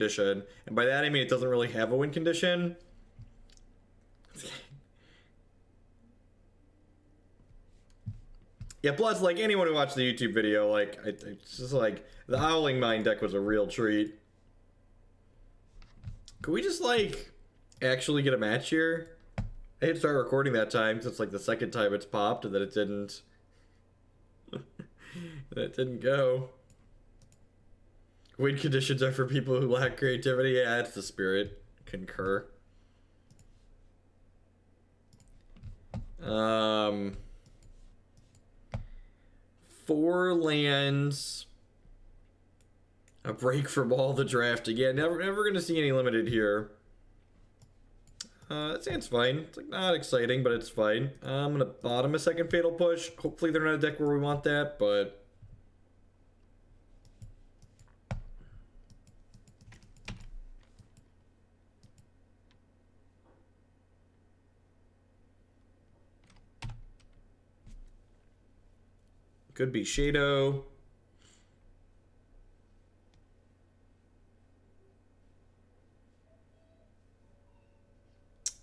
condition. And by that I mean it doesn't really have a win condition. Yeah, plus, like, anyone who watched the YouTube video, like, it's just like, the Howling Mine deck was a real treat. Could we just, like, actually get a match here? I hate to start recording that time, because it's, like, the second time it's popped, and that it didn't... that didn't go. Win conditions are for people who lack creativity. Yeah, it's the spirit. Concur. 4 lands, a break from all the drafting. Yeah, never gonna see any limited here. That sounds fine. It's like not exciting, but it's fine. I'm gonna bottom a second Fatal Push. Hopefully they're not a deck where we want that, but could be Shadow.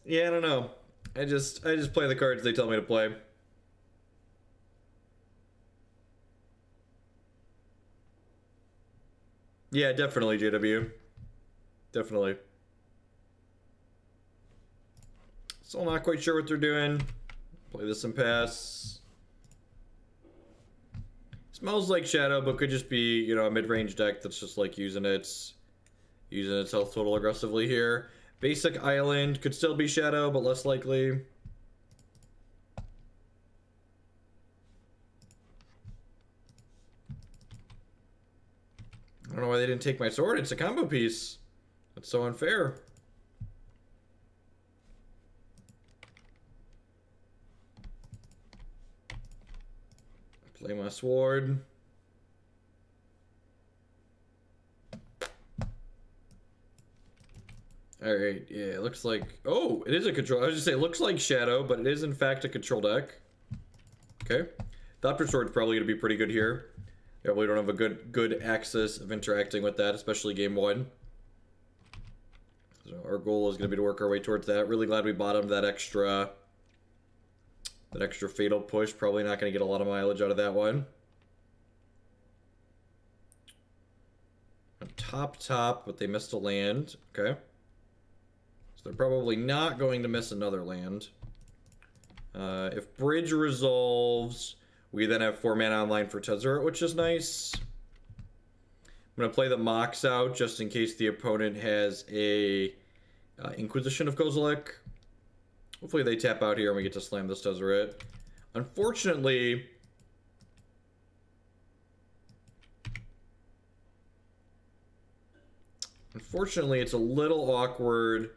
Yeah, I don't know. I just play the cards they tell me to play. Yeah, definitely, JW. Definitely. Still not quite sure what they're doing. Play this and pass. Smells like Shadow, but could just be, you know, a mid-range deck that's just like using its health total aggressively here. Basic Island could still be Shadow, but less likely. I don't know why they didn't take my sword. It's a combo piece. That's so unfair. Play my sword. Alright, yeah, it looks like... Oh, it is a control... I was just saying, it looks like Shadow, but it is in fact a control deck. Okay. Thopter Sword's probably going to be pretty good here. Yeah, we don't have a good axis of interacting with that, especially game 1. So our goal is going to be to work our way towards that. Really glad we bottomed that extra Fatal Push. Probably not going to get a lot of mileage out of that one. Top, but they missed a land. Okay. So they're probably not going to miss another land. If Bridge resolves, we then have 4 mana online for Tezzeret, which is nice. I'm going to play the Mox out just in case the opponent has a Inquisition of Kozilek. Hopefully they tap out here and we get to slam this Tezzeret. Unfortunately, it's a little awkward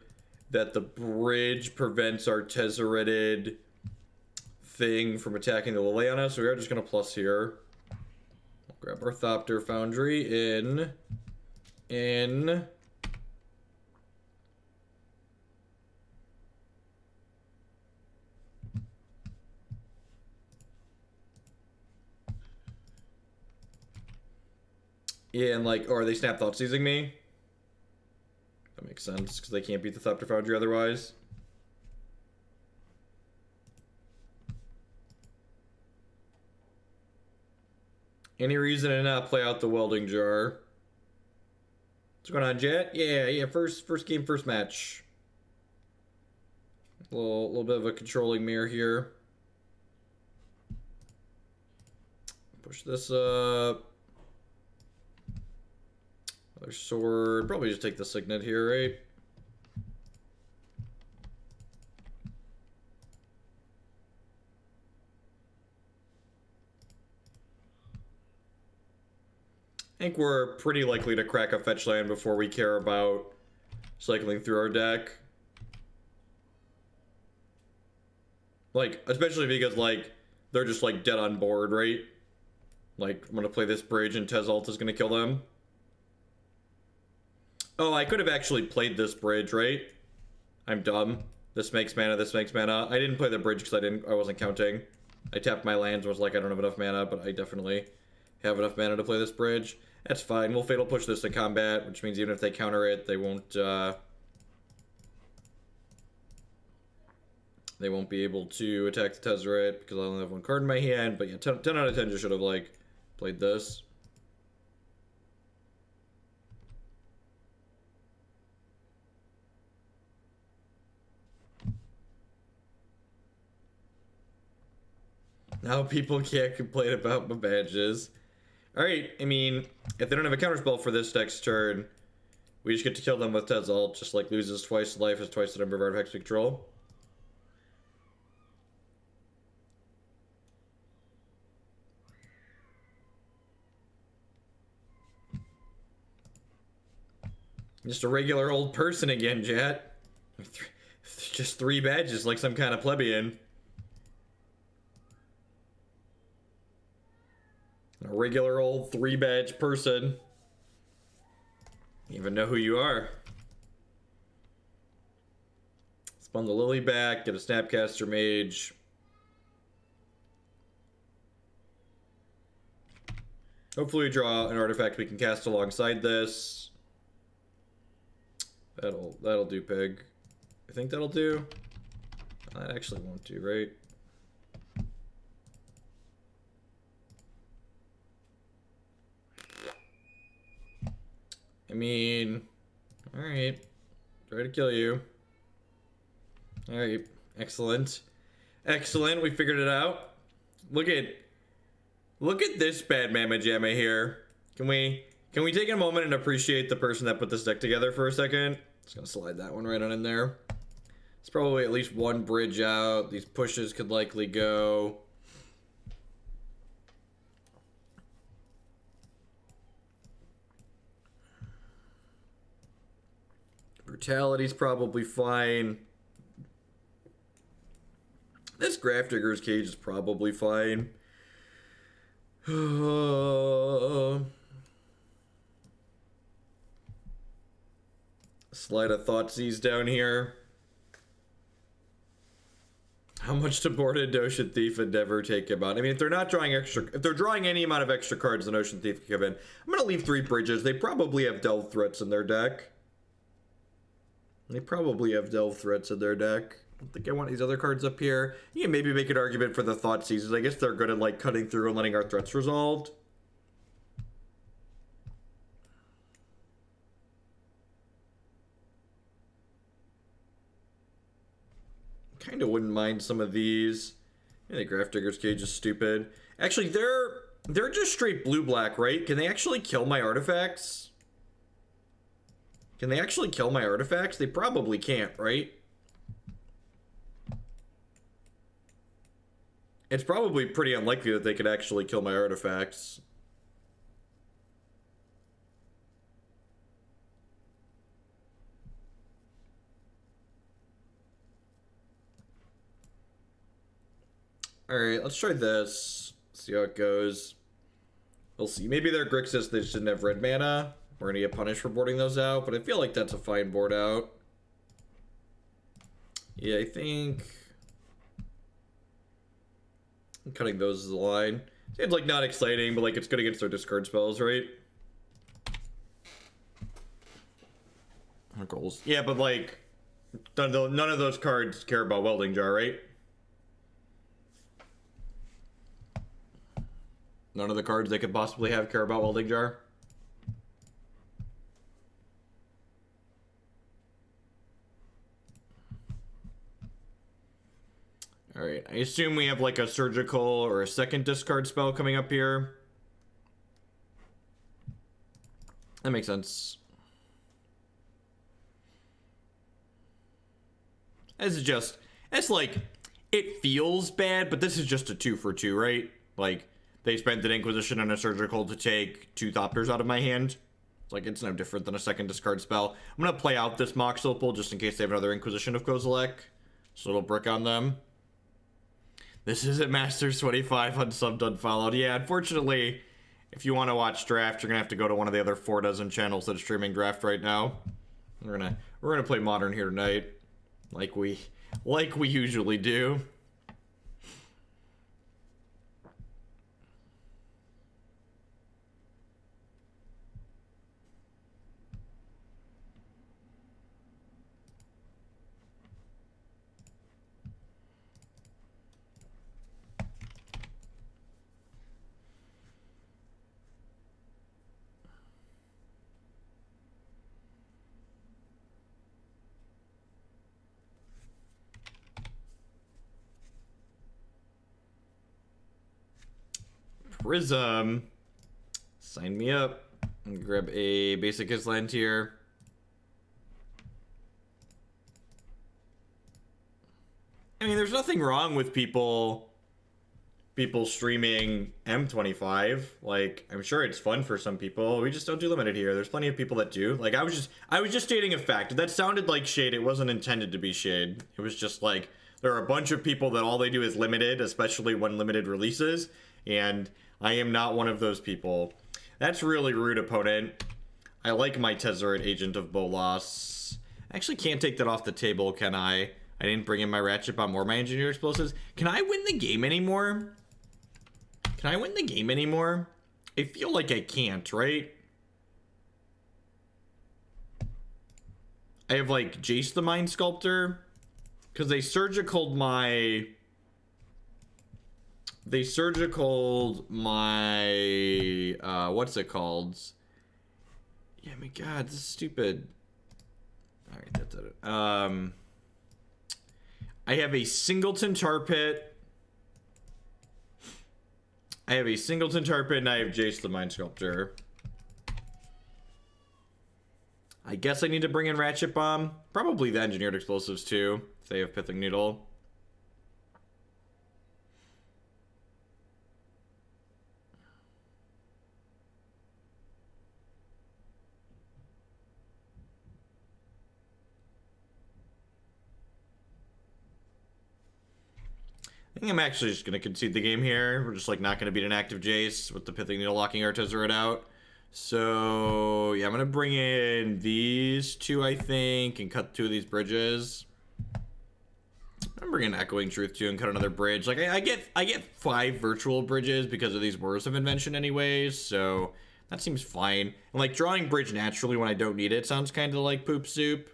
that the bridge prevents our Tezzereted thing from attacking the Liliana, so we are just going to plus here. We'll grab our Thopter Foundry in. Yeah, and like, or are they snap Thoughtseizing me? That makes sense, because they can't beat the Thopter Foundry otherwise. Any reason to not play out the Welding Jar? What's going on, Jet? Yeah, first game, first match. A little bit of a controlling mirror here. Push this up. Another sword. Probably just take the Signet here, right? I think we're pretty likely to crack a fetch land before we care about cycling through our deck. Like, especially because, like, they're just, like, dead on board, right? Like, I'm gonna play this bridge and Tezzalt is gonna kill them. Oh, I could have actually played this bridge, right? I'm dumb. This makes mana, this makes mana. I didn't play the bridge because I wasn't counting. I tapped my lands and was like, I don't have enough mana, but I definitely have enough mana to play this bridge. That's fine. We'll Fatal Push this to combat, which means even if they counter it, they won't be able to attack the Tezzeret because I only have one card in my hand. But yeah, 10 out of 10 just should have, like, played this. Now people can't complain about my badges. Alright, I mean, if they don't have a counterspell for this next turn, we just get to kill them with Tezzalt, just like loses twice life as twice the number of artifacts we control. Just a regular old person again, chat. Just 3 badges like some kind of plebeian. A regular old 3-badge person. You even know who you are. Spawn the Lily back, get a Snapcaster Mage. Hopefully we draw an artifact we can cast alongside this. That'll do, Pig. I think that'll do. That actually won't do, right? I mean, alright. Try to kill you. Alright, excellent. Excellent, we figured it out. Look at this bad mamma jamma here. Can we take a moment and appreciate the person that put this deck together for a second? Just gonna slide that one right on in there. It's probably at least one bridge out. These pushes could likely go. Brutality's probably fine. This Grafdigger's Cage is probably fine. Slide a Thoughtseize down here. How much to board a Ocean Thief and never take him out? I mean, if they're not drawing extra, if they're drawing any amount of extra cards than Ocean Thief can give in, I'm gonna leave 3 bridges. They probably have Delve Threats in their deck. I don't think I want these other cards up here. You can maybe make an argument for the Thoughtseizes. I guess they're good at, like, cutting through and letting our threats resolved. Kind of wouldn't mind some of these. I think Grafdigger's Cage is stupid. Actually, they're just straight blue-black, right? Can they actually kill my artifacts? Can they actually kill my artifacts? They probably can't, right? It's probably pretty unlikely that they could actually kill my artifacts. Alright, let's try this. See how it goes. We'll see. Maybe they're Grixis, they just didn't have red mana. We're gonna get punished for boarding those out, but I feel like that's a fine board out. Yeah, I think I'm cutting those as a line. Seems like not exciting, but like it's good against their discard spells, right? Our goals. Yeah, but like none of those cards care about Welding Jar, right? None of the cards they could possibly have care about Welding Jar. Alright, I assume we have like a surgical or a second discard spell coming up here. That makes sense. This is just, it's like, it feels bad, but this is just a 2 for 2, right? Like, they spent an Inquisition and a surgical to take 2 Thopters out of my hand. It's like, it's no different than a second discard spell. I'm gonna play out this Mox Opal just in case they have another Inquisition of Kozilek. So it'll brick on them. This isn't Masters 25 unsubbed unfollowed. Yeah, unfortunately, if you want to watch Draft, you're gonna have to go to one of the other 4 dozen channels that are streaming Draft right now. We're gonna play Modern here tonight, like we usually do. Prism. Sign me up. And grab a basic Island here. I mean, there's nothing wrong with people streaming M25. Like, I'm sure it's fun for some people. We just don't do limited here. There's plenty of people that do. Like, I was just stating a fact. That sounded like shade. It wasn't intended to be shade. It was just like, there are a bunch of people that all they do is limited, especially when limited releases, and I am not one of those people. That's really rude, opponent. I like my Tezzeret, Agent of Bolas. I actually can't take that off the table, can I? I didn't bring in my Ratchet Bomb or my Engineer Explosives. Can I win the game anymore? Can I win the game anymore? I feel like I can't, right? I have, like, Jace the Mind Sculptor. Because they surgicaled my... They surgicaled my... what's it called? Yeah, my god, this is stupid. Alright, that's it. I have a Singleton Tar Pit. I have a Singleton Tar Pit, and I have Jace the Mind Sculptor. I guess I need to bring in Ratchet Bomb. Probably the Engineered Explosives, too. If they have Pithing Needle. I think I'm actually just going to concede the game here. We're just, like, not going to beat an active Jace with the Pithing Needle locking our Tezzeret out. So, yeah, I'm going to bring in these two, I think, and cut 2 of these bridges. I'm bringing Echoing Truth, too, and cut another bridge. Like, I get 5 virtual bridges because of these Whirs of Invention anyways, so that seems fine. And, like, drawing bridge naturally when I don't need it sounds kind of like poop soup.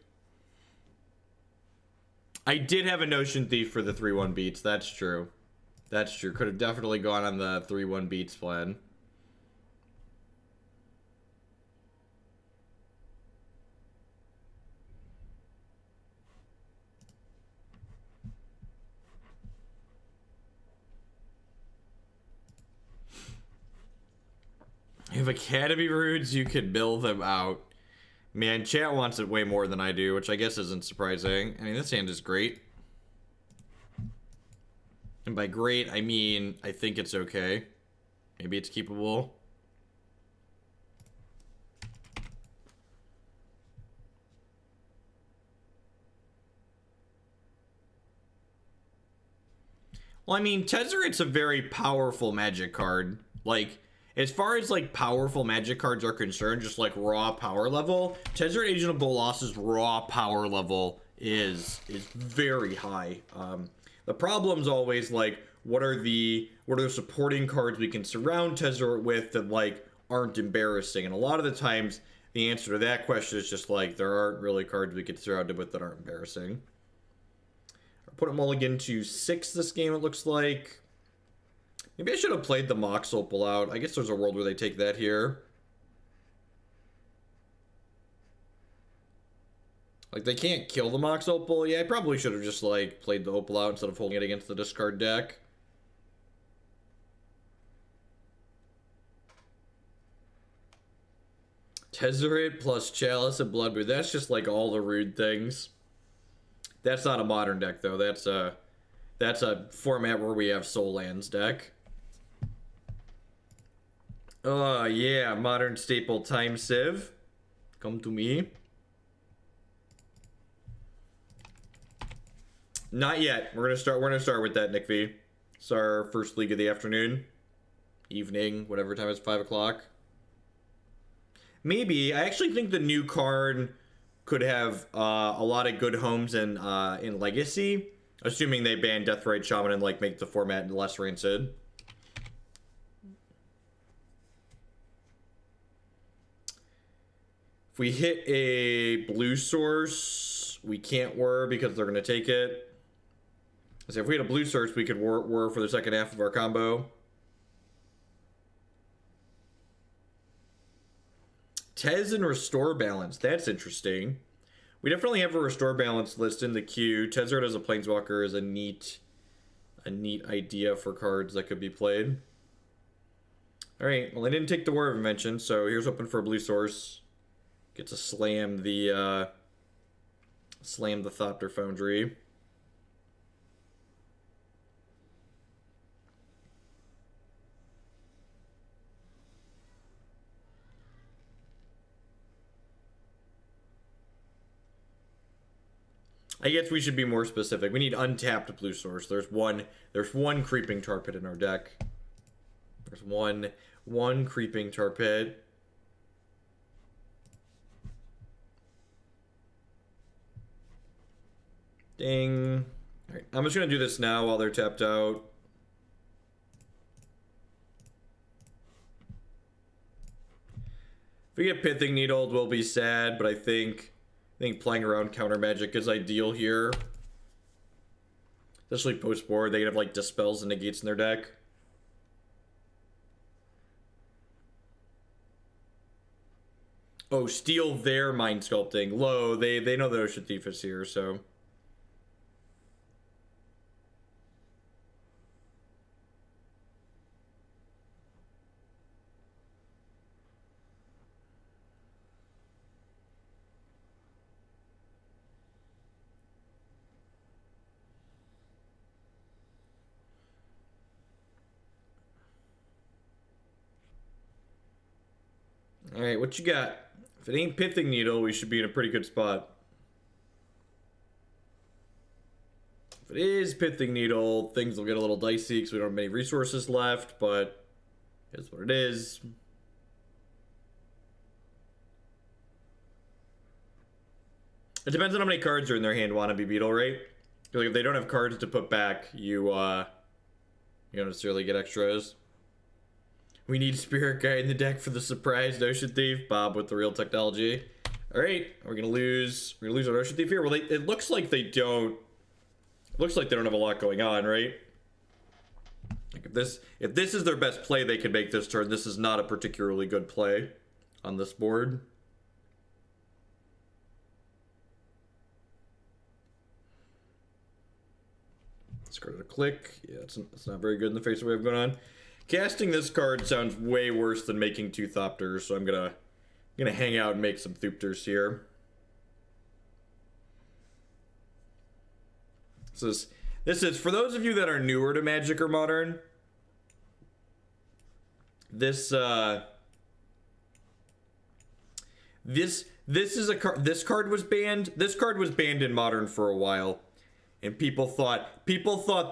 I did have a Notion Thief for the 3-1 beats. That's true. That's true. Could have definitely gone on the 3-1 beats plan. If Academy Roots, you could build them out. Man, chat wants it way more than I do, which I guess isn't surprising. I mean, this hand is great. And by great, I mean, I think it's okay. Maybe it's keepable. Well, I mean, Tezzeret's a very powerful magic card. Like, as far as, like, powerful magic cards are concerned, just, like, raw power level, Tezzeret Agent of Bolas's raw power level is very high. The problem's always, like, what are the supporting cards we can surround Tezzeret with that, like, aren't embarrassing? And a lot of the times, the answer to that question is just, like, there aren't really cards we can surround it with that aren't embarrassing. I'll put a mulligan to 6 this game, it looks like. Maybe I should have played the Mox Opal out. I guess there's a world where they take that here. Like, they can't kill the Mox Opal. Yeah, I probably should have just, like, played the Opal out instead of holding it against the discard deck. Tezzeret plus Chalice and Bloodbreed. That's just, like, all the rude things. That's not a modern deck, though. That's a format where we have Soul Lands deck. Oh, yeah, modern staple Time Sieve. Come to me. Not yet. We're gonna start with that, Nick V. It's our first league of the afternoon. Evening, whatever time it's 5 o'clock. Maybe. I actually think the new card could have a lot of good homes in Legacy. Assuming they ban Deathrite Shaman and, like, make the format less rancid. If we hit a blue source, we can't whir because they're going to take it. So if we hit a blue source, we could whir for the second half of our combo. Tez and Restore Balance. That's interesting. We definitely have a Restore Balance list in the queue. Tezzeret as a Planeswalker is a neat idea for cards that could be played. Alright, well I didn't take the Whir of Invention, so here's hoping for a blue source. Get to slam the Thopter Foundry. I guess we should be more specific. We need untapped blue source. There's one creeping tar pit in our deck. There's one creeping tar pit. Ding. Alright, I'm just gonna do this now while they're tapped out. If we get Pithing Needle, we'll be sad, but I think playing around counter magic is ideal here. Especially post-board, they can have like dispels and negates in their deck. Oh, steal their mind sculpting. Low, they know the Ocean Thief is here, so. Alright, what you got? If it ain't Pithing Needle, we should be in a pretty good spot. If it is Pithing Needle, things will get a little dicey because we don't have many resources left, but it's what it is. It depends on how many cards are in their hand, Wannabe Beetle, right? Like if they don't have cards to put back, you don't necessarily get extras. We need Spirit Guide in the deck for the surprised Ocean Thief. Bob with the real technology. Alright, we're gonna lose our Ocean Thief here. Well, it looks like they don't. Looks like they don't have a lot going on, right? Like if this is their best play they can make this turn, this is not a particularly good play on this board. Discarded a click. Yeah, it's not very good in the face of what we have going on. Casting this card sounds way worse than making 2 Thopters, so I'm gonna hang out and make some Thopters here. This is for those of you that are newer to Magic or Modern. This is a card. This card was banned. This card was banned in Modern for a while, and people thought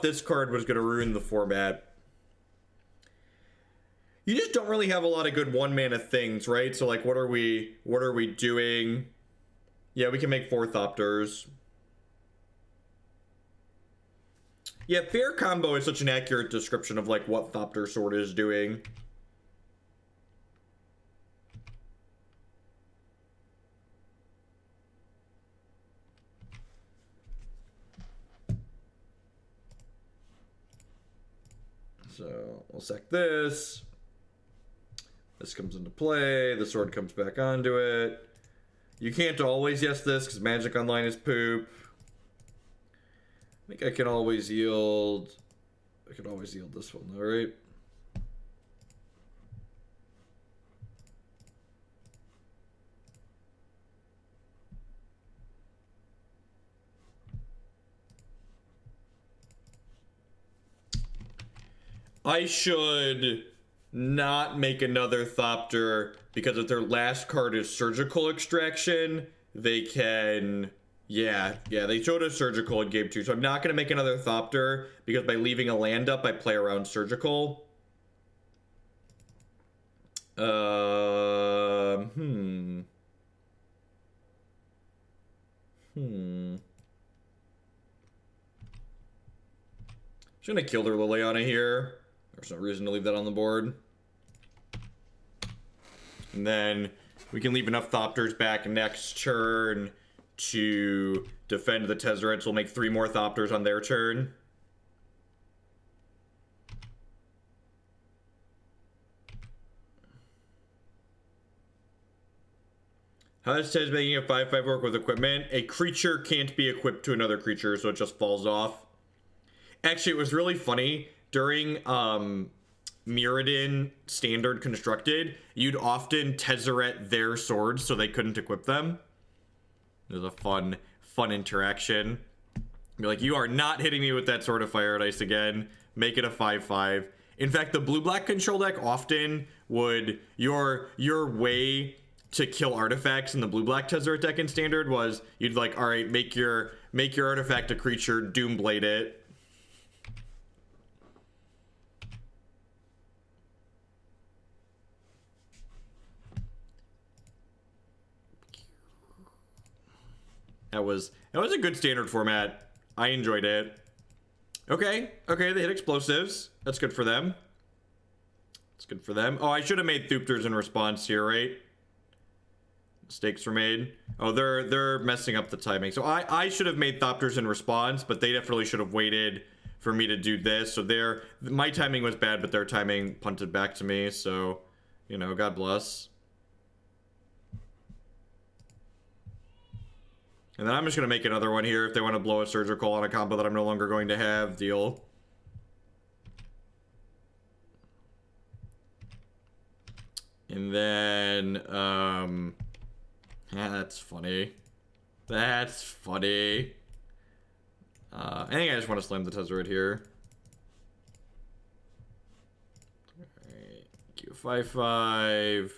this card was gonna ruin the format. You just don't really have a lot of good 1-mana things, right? So like, what are we doing? Yeah, we can make 4 Thopters. Yeah, Fair Combo is such an accurate description of like what Thopter Sword is doing. So we'll sack this. This comes into play. The sword comes back onto it. You can't always yes this because Magic Online is poop. I think I can always yield. I can always yield this one, all right? I should not make another Thopter because if their last card is Surgical Extraction, they can... Yeah, they showed us Surgical in game 2, so I'm not going to make another Thopter because by leaving a land up, I play around Surgical. I'm just going to kill their Liliana here. There's no reason to leave that on the board. And then we can leave enough Thopters back next turn to defend the Tezzeret, so we'll make 3 more Thopters on their turn. How does Tez making a 5/5 work with equipment? A creature can't be equipped to another creature, so it just falls off. Actually, it was really funny. During Mirrodin standard constructed, you'd often Tezzeret their swords so they couldn't equip them. It was a fun interaction. Be like, you are not hitting me with that Sword of Fire and Ice again. Make it a 5/5. In fact, the blue-black control deck often would... Your way to kill artifacts in the blue-black Tezzeret deck in Standard was, you'd like, alright, make your artifact a creature, Doomblade it. That was a good Standard format. I enjoyed it. Okay, they hit explosives. That's good for them. It's good for them. Oh, I should have made Thopters in response here, right? Mistakes were made. Oh, they're messing up the timing. So I should have made Thopters in response, but they definitely should have waited for me to do this. So my timing was bad, but their timing punted back to me. So, you know, God bless. And then I'm just going to make another one here if they want to blow a Surgical on a combo that I'm no longer going to have. Deal. And then, yeah, that's funny. That's funny. I think I just want to slam the Tezzeret here. Alright, Q5/5.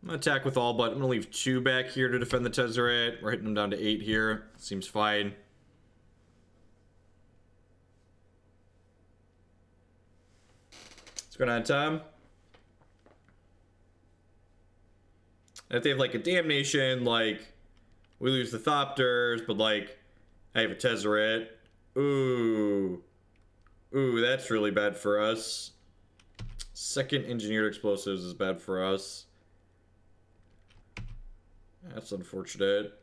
I'm gonna attack with all, but I'm gonna leave 2 back here to defend the Tezzeret. We're hitting them down to 8 here. Seems fine. What's going on, Tom? If they have like a Damnation, like we lose the Thopters, but like I have a Tezzeret. Ooh, that's really bad for us. Second Engineered Explosives is bad for us. That's unfortunate.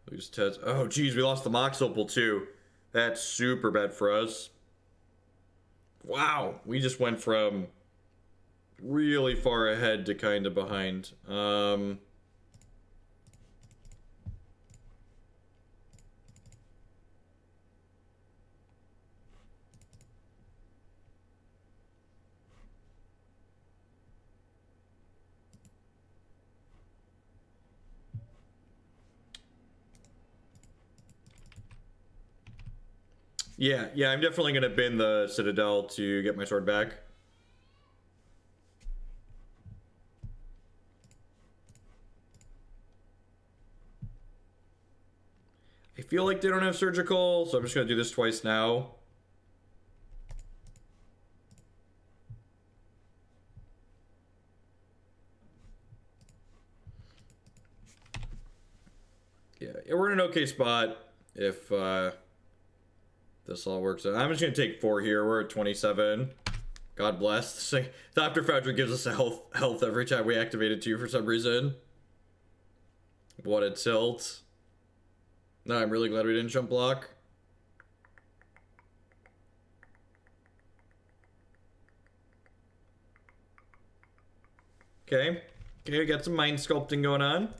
Lose Tez. Oh, geez, we lost the Mox Opal too. That's super bad for us. Wow, we just went from really far ahead to kind of behind. Yeah, I'm definitely gonna bin the Citadel to get my sword back. I feel like they don't have Surgical, so I'm just gonna do this twice now. Yeah, we're in an okay spot if this all works out. I'm just gonna take 4 here. We're at 27. God bless. Thopter Foundry gives us a health every time we activate it too for some reason. What a tilt. No, I'm really glad we didn't jump block. Okay, we got some mind sculpting going on.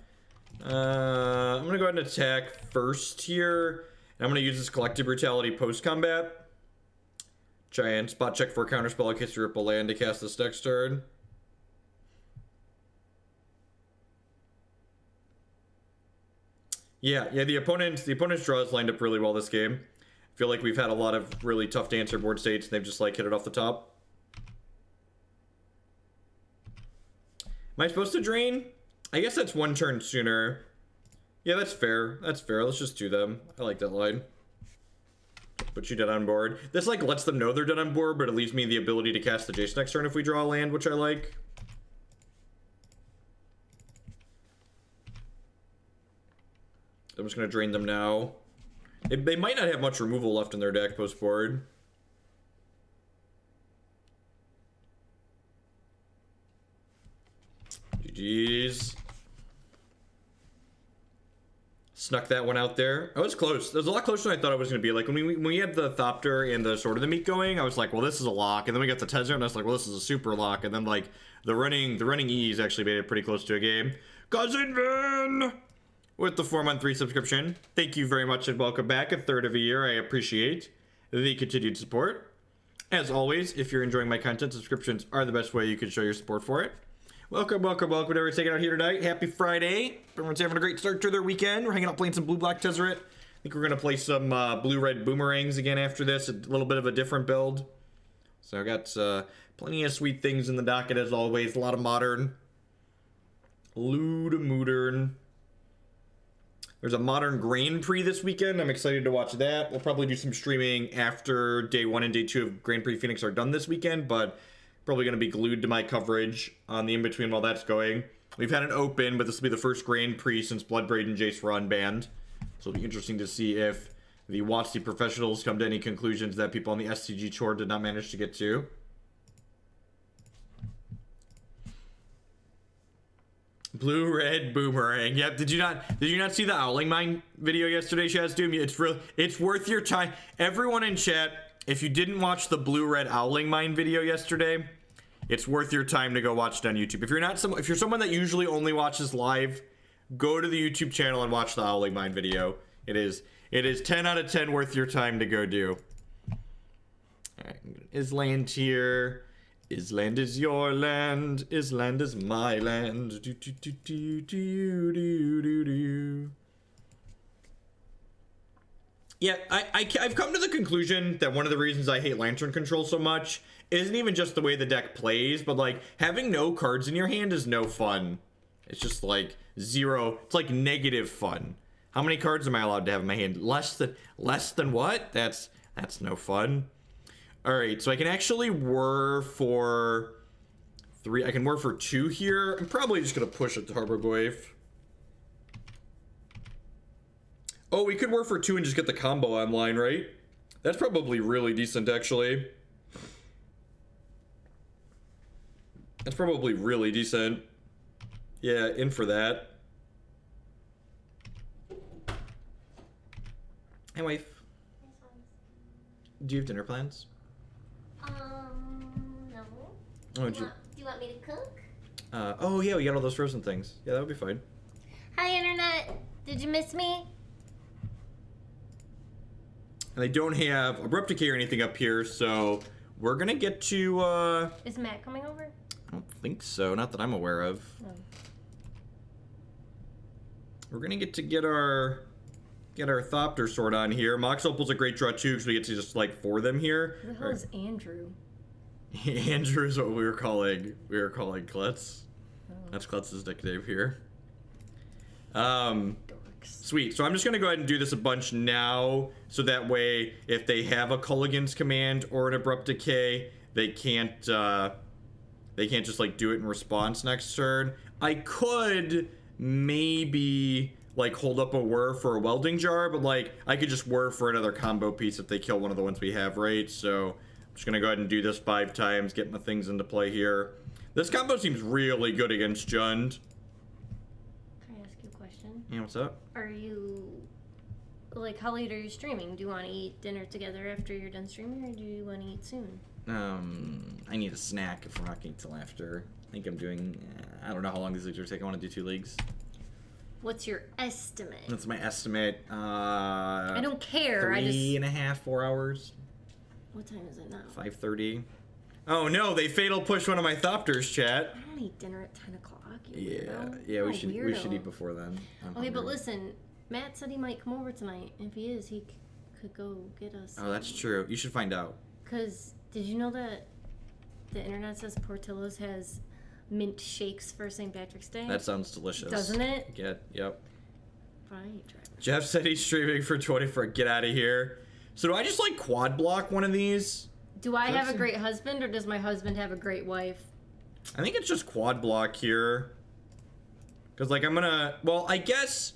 I'm gonna go ahead and attack first here. I'm gonna use this Collective Brutality post-combat. Giant spot check for a counterspell in case you rip a land to cast this next turn. Yeah, the opponent's draws lined up really well this game. I feel like we've had a lot of really tough to answer board states and they've just like hit it off the top. Am I supposed to drain? I guess that's 1 turn sooner. Yeah, that's fair. That's fair. Let's just do them. I like that line. Put you dead on board. This like lets them know they're dead on board, but it leaves me the ability to cast the Jace next turn if we draw a land, which I like. I'm just gonna drain them now. They might not have much removal left in their deck post board. GG's. Snuck that one out there. I was close. It was a lot closer than I thought it was going to be. Like, when we had the Thopter and the Sword of the Meek going, I was like, well, this is a lock. And then we got the Tezzeret, and I was like, well, this is a super lock. And then, like, the running E's actually made it pretty close to a game. Cousin Vin! With the 4-month resubscription. Thank you very much and welcome back. A third of a year. I appreciate the continued support. As always, if you're enjoying my content, subscriptions are the best way you can show your support for it. Welcome to everyone's taking out here tonight. Happy Friday. Everyone's having a great start to their weekend. We're hanging out playing some blue-black Tezzeret. I think we're going to play some blue-red boomerangs again after this. A little bit of a different build. So I got plenty of sweet things in the docket as always. A lot of modern. Ludamudern. There's a modern Grand Prix this weekend. I'm excited to watch that. We'll probably do some streaming after day 1 and day 2 of Grand Prix Phoenix are done this weekend, but probably going to be glued to my coverage on the in-between while that's going. We've had an open, but this will be the first Grand Prix since Bloodbraid and Jace were unbanned. So it'll be interesting to see if the WotC professionals come to any conclusions that people on the SCG Chore did not manage to get to. Blue-red boomerang. Yep. Did you not see the Owling Mine video yesterday, Shazdoom? It's worth your time. Everyone in chat, if you didn't watch the blue-red Owling Mine video yesterday, it's worth your time to go watch it on YouTube. If you're someone that usually only watches live, go to the YouTube channel and watch the Owling Mine video. It is 10 out of 10 worth your time to go do. Alright, Island here. Island is your land. Island is my land. Do, do, do, do, do, do, do, do. Yeah, I've come to the conclusion that one of the reasons I hate Lantern Control so much isn't even just the way the deck plays, but like having no cards in your hand is no fun. It's just like zero. It's like negative fun. How many cards am I allowed to have in my hand? Less than what? That's no fun. All right, so I can actually whir for 3. I can whir for 2 here. I'm probably just gonna push it to Harborgoyf. Oh, we could whir for 2 and just get the combo online, right? That's probably really decent, actually. That's probably really decent. Yeah, in for that. Hey, wife. Do you have dinner plans? No. Oh, Do you want me to cook? Oh yeah, we got all those frozen things. Yeah, that would be fine. Hi, Internet. Did you miss me? And they don't have Abrupt Decay or anything up here, so we're gonna get to, Is Matt coming over? I don't think so, not that I'm aware of. No. We're gonna get our Thopter sword on here. Mox Opal's a great draw too, because we get to just like 4 them here. Who the hell is Andrew? Andrew's what we were calling Klutz. Oh. That's Klutz's nickname here. Dorks. Sweet. So I'm just gonna go ahead and do this a bunch now, so that way if they have a Culligan's Command or an Abrupt Decay, they can't just like do it in response next turn. I could maybe like hold up a Whir for a Welding Jar, but like I could just Whir for another combo piece if they kill one of the ones we have, right? So I'm just gonna go ahead and do this 5 times, get my things into play here. This combo seems really good against Jund. Can I ask you a question? Yeah, what's up? Are you, like, how late are you streaming? Do you want to eat dinner together after you're done streaming, or do you want to eat soon? I need a snack if we're not getting till after. I think I'm doing, I don't know how long these leagues are taking. I want to do 2 leagues. What's your estimate? That's my estimate. I don't care. 3.5, 4 hours. What time is it now? 5:30. Oh no, they fatal push one of my Thopters, chat. I don't eat dinner at 10 o'clock. Yeah, we should eat before then. I'm okay, hungry. but listen, Matt said he might come over tonight. If he is, he could go get us. Oh, that's true. You should find out. Cause did you know that the internet says Portillo's has mint shakes for St. Patrick's Day? That sounds delicious. Doesn't it? Yep. Fine. Jeff said he's streaming for 24. Get out of here. So do I just like quad block one of these? Do I have a great husband, or does my husband have a great wife? I think it's just quad block here. Because like I'm gonna, well, I guess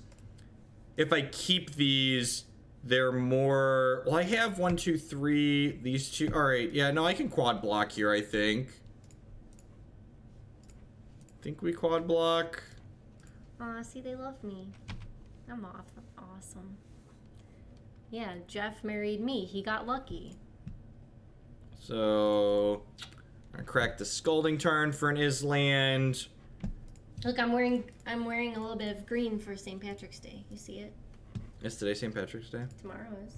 if I keep these, they're more, well, I have 1, 2, 3, these 2. All right, yeah, no, I can quad block here, I think. Think we quad block. Aw, see, they love me. I'm awesome. Yeah, Jeff married me. He got lucky. So, I'm gonna crack the Scalding Tarn for an Island. Look, I'm wearing a little bit of green for St. Patrick's Day. You see it? Is today St. Patrick's Day? Tomorrow is.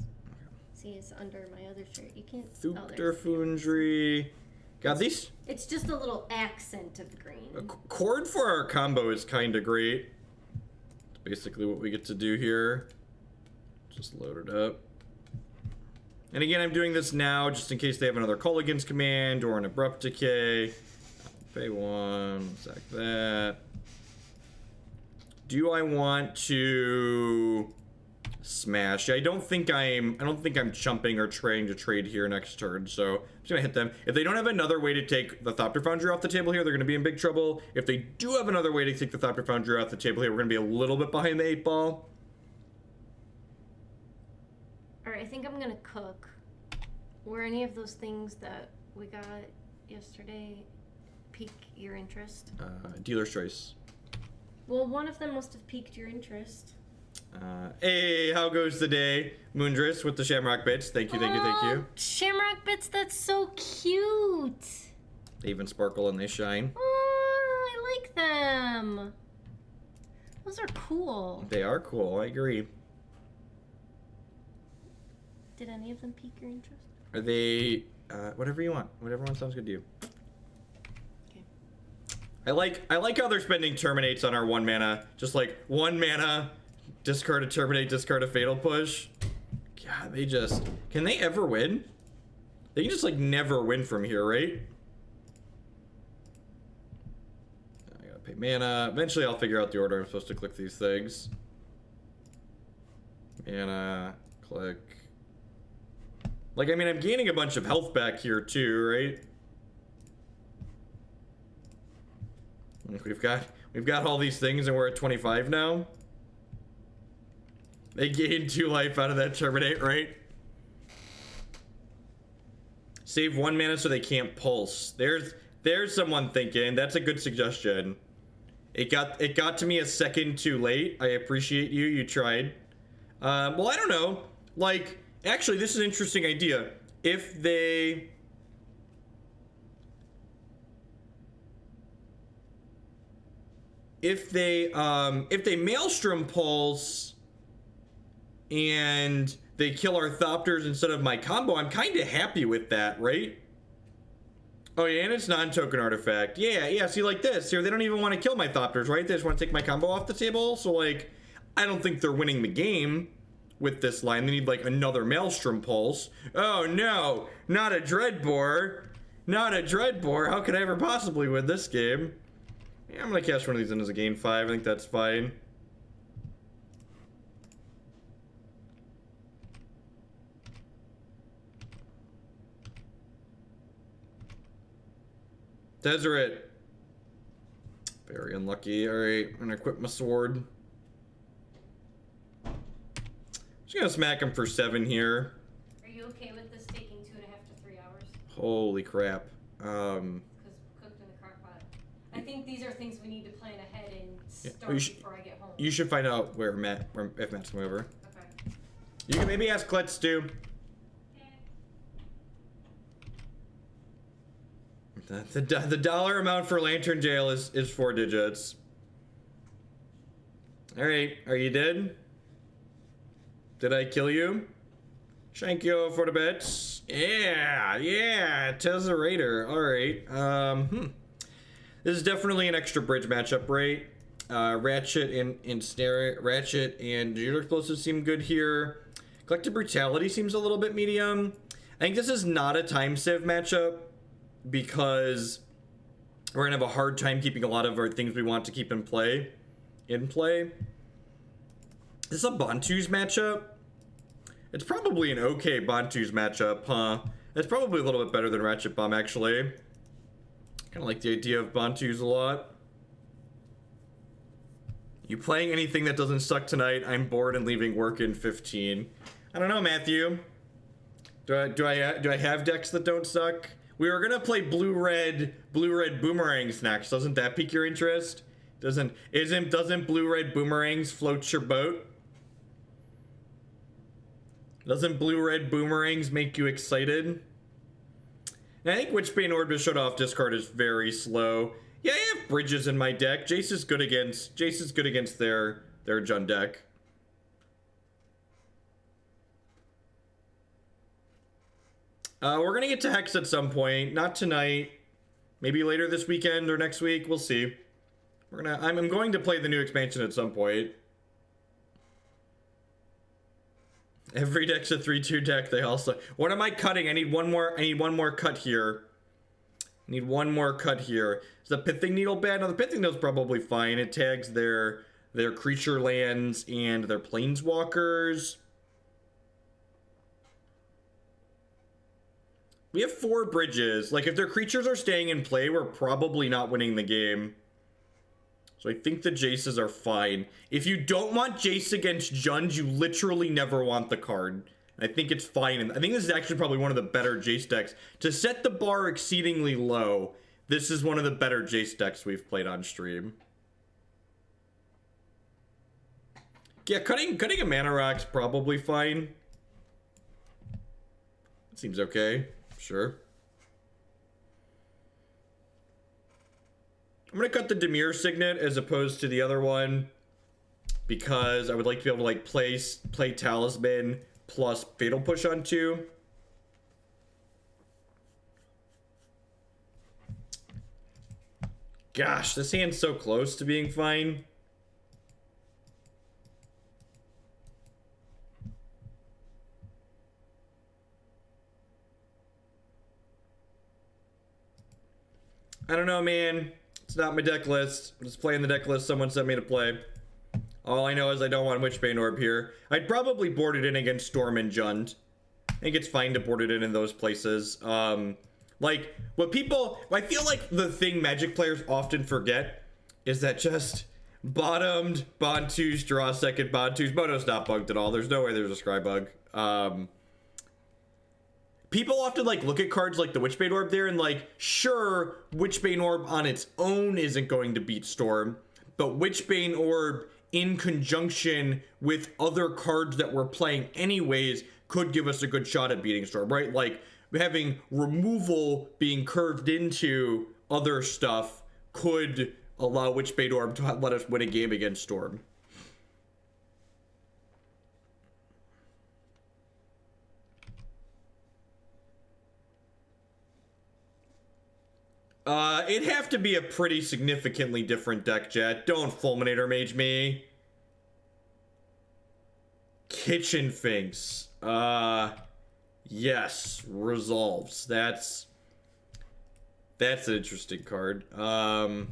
See, it's under my other shirt. You can't. Thopter Foundry. Got these. It's just a little accent of green. A chord for our combo is kind of great. It's basically what we get to do here. Just load it up. And again, I'm doing this now just in case they have another Culligan's command or an Abrupt Decay. Pay one, sack that. Do I want to smash? I don't think I'm chumping or trying to trade here next turn, so I'm just gonna hit them. If they don't have another way to take the Thopter Foundry off the table here, they're gonna be in big trouble. If they do have another way to take the Thopter Foundry off the table here, we're gonna be a little bit behind the 8-ball. Alright, I think I'm gonna cook. Were any of those things that we got yesterday pique your interest? Dealer's choice. Well, one of them must have piqued your interest. Hey, how goes the day? Moondress with the Shamrock Bits. Thank you, thank you, thank you. Shamrock Bits, that's so cute. They even sparkle and they shine. Oh, I like them. Those are cool. They are cool, I agree. Did any of them pique your interest? Are they, whatever you want. Whatever one sounds good to you. I like how they're spending Terminates on our 1 mana. Just like 1 mana, discard a Terminate, discard a Fatal Push. God, they just... Can they ever win? They can just like never win from here, right? I gotta pay mana. Eventually I'll figure out the order I'm supposed to click these things. Mana, click. Like, I mean, I'm gaining a bunch of health back here too, right? We've got all these things and we're at 25 now. They gained 2 life out of that Terminate, right? Save 1 mana so they can't pulse. There's someone thinking. That's a good suggestion. It got to me a second too late. I appreciate you. You tried. Well, I don't know. Like, actually, this is an interesting idea. If they Maelstrom Pulse and they kill our Thopters instead of my combo, I'm kind of happy with that, right? Oh yeah, and it's non-token artifact. Yeah, see, like this here, they don't even want to kill my Thopters, right? They just want to take my combo off the table. So like, I don't think they're winning the game with this line. They need like another Maelstrom Pulse. Oh no, not a Dreadbore. Not a Dreadbore. How could I ever possibly win this game? Yeah, I'm gonna cast one of these in as a gain 5. I think that's fine. Tezzeret. Very unlucky. Alright, I'm gonna equip my sword. Just gonna smack him for 7 here. Are you okay with this taking 2.5 to 3 hours? Holy crap. Because cooked in the crock pot. I think these are things we need to plan ahead and start before I get home. You should find out if Matt's coming over. Okay. You can maybe ask Klutz too. The dollar amount for Lantern Jail is 4 digits. Alright, are you dead? Did I kill you? Thank you for the bets. Yeah, Tezzerator. Alright, This is definitely an extra bridge matchup, right? Ratchet and Dealer Explosives seem good here. Collective Brutality seems a little bit medium. I think this is not a Time Sieve matchup because we're gonna have a hard time keeping a lot of our things we want to keep in play. This is a Bontu's matchup. It's probably an okay Bontu's matchup, huh? It's probably a little bit better than Ratchet Bomb, actually. Kind of like the idea of Bontu's a lot. You playing anything that doesn't suck tonight? I'm bored and leaving work in 15. I don't know, Matthew. Do I have decks that don't suck? We were gonna play blue-red boomerangs next. Doesn't that pique your interest? Doesn't blue-red boomerangs float your boat? Doesn't blue-red boomerangs make you excited? And I think Witchbane Orb to shut off discard is very slow. Yeah, I have bridges in my deck. Jace is good against their Jund deck. We're gonna get to Hex at some point. Not tonight. Maybe later this weekend or next week. We'll see. I'm going to play the new expansion at some point. Every deck's a 3/2 deck. They also. What am I cutting? I need one more. I need one more cut here. I need one more cut here. Is the Pithing Needle bad? No, the Pithing Needle's probably fine. It tags their creature lands and their planeswalkers. We have 4 bridges. Like, if their creatures are staying in play, we're probably not winning the game. So I think the Jaces are fine. If you don't want Jace against Jund, you literally never want the card. I think it's fine. And I think this is actually probably one of the better Jace decks. To set the bar exceedingly low, this is one of the better Jace decks we've played on stream. Yeah, cutting a mana rock's probably fine. Seems okay. Sure. I'm gonna cut the Dimir Signet as opposed to the other one because I would like to be able to like play Talisman plus Fatal Push on 2. Gosh, this hand's so close to being fine. I don't know, man. It's not my deck list. I'm just playing the deck list someone sent me to play. All I know is I don't want Witchbane Orb here. I'd probably board it in against Storm and Jund. I think it's fine to board it in those places. Like, I feel like the thing Magic players often forget is that just bottomed Bontu's, draw second Bontu's. Mono's not bugged at all. There's no way there's a Scry bug. People often like look at cards like the Witchbane Orb there and like, sure, Witchbane Orb on its own isn't going to beat Storm, but Witchbane Orb in conjunction with other cards that we're playing anyways could give us a good shot at beating Storm, right? Like having removal being curved into other stuff could allow Witchbane Orb to let us win a game against Storm. It'd have to be a pretty significantly different deck, Jet. Don't Fulminator Mage me. Kitchen Finks. Yes. Resolves. That's an interesting card. I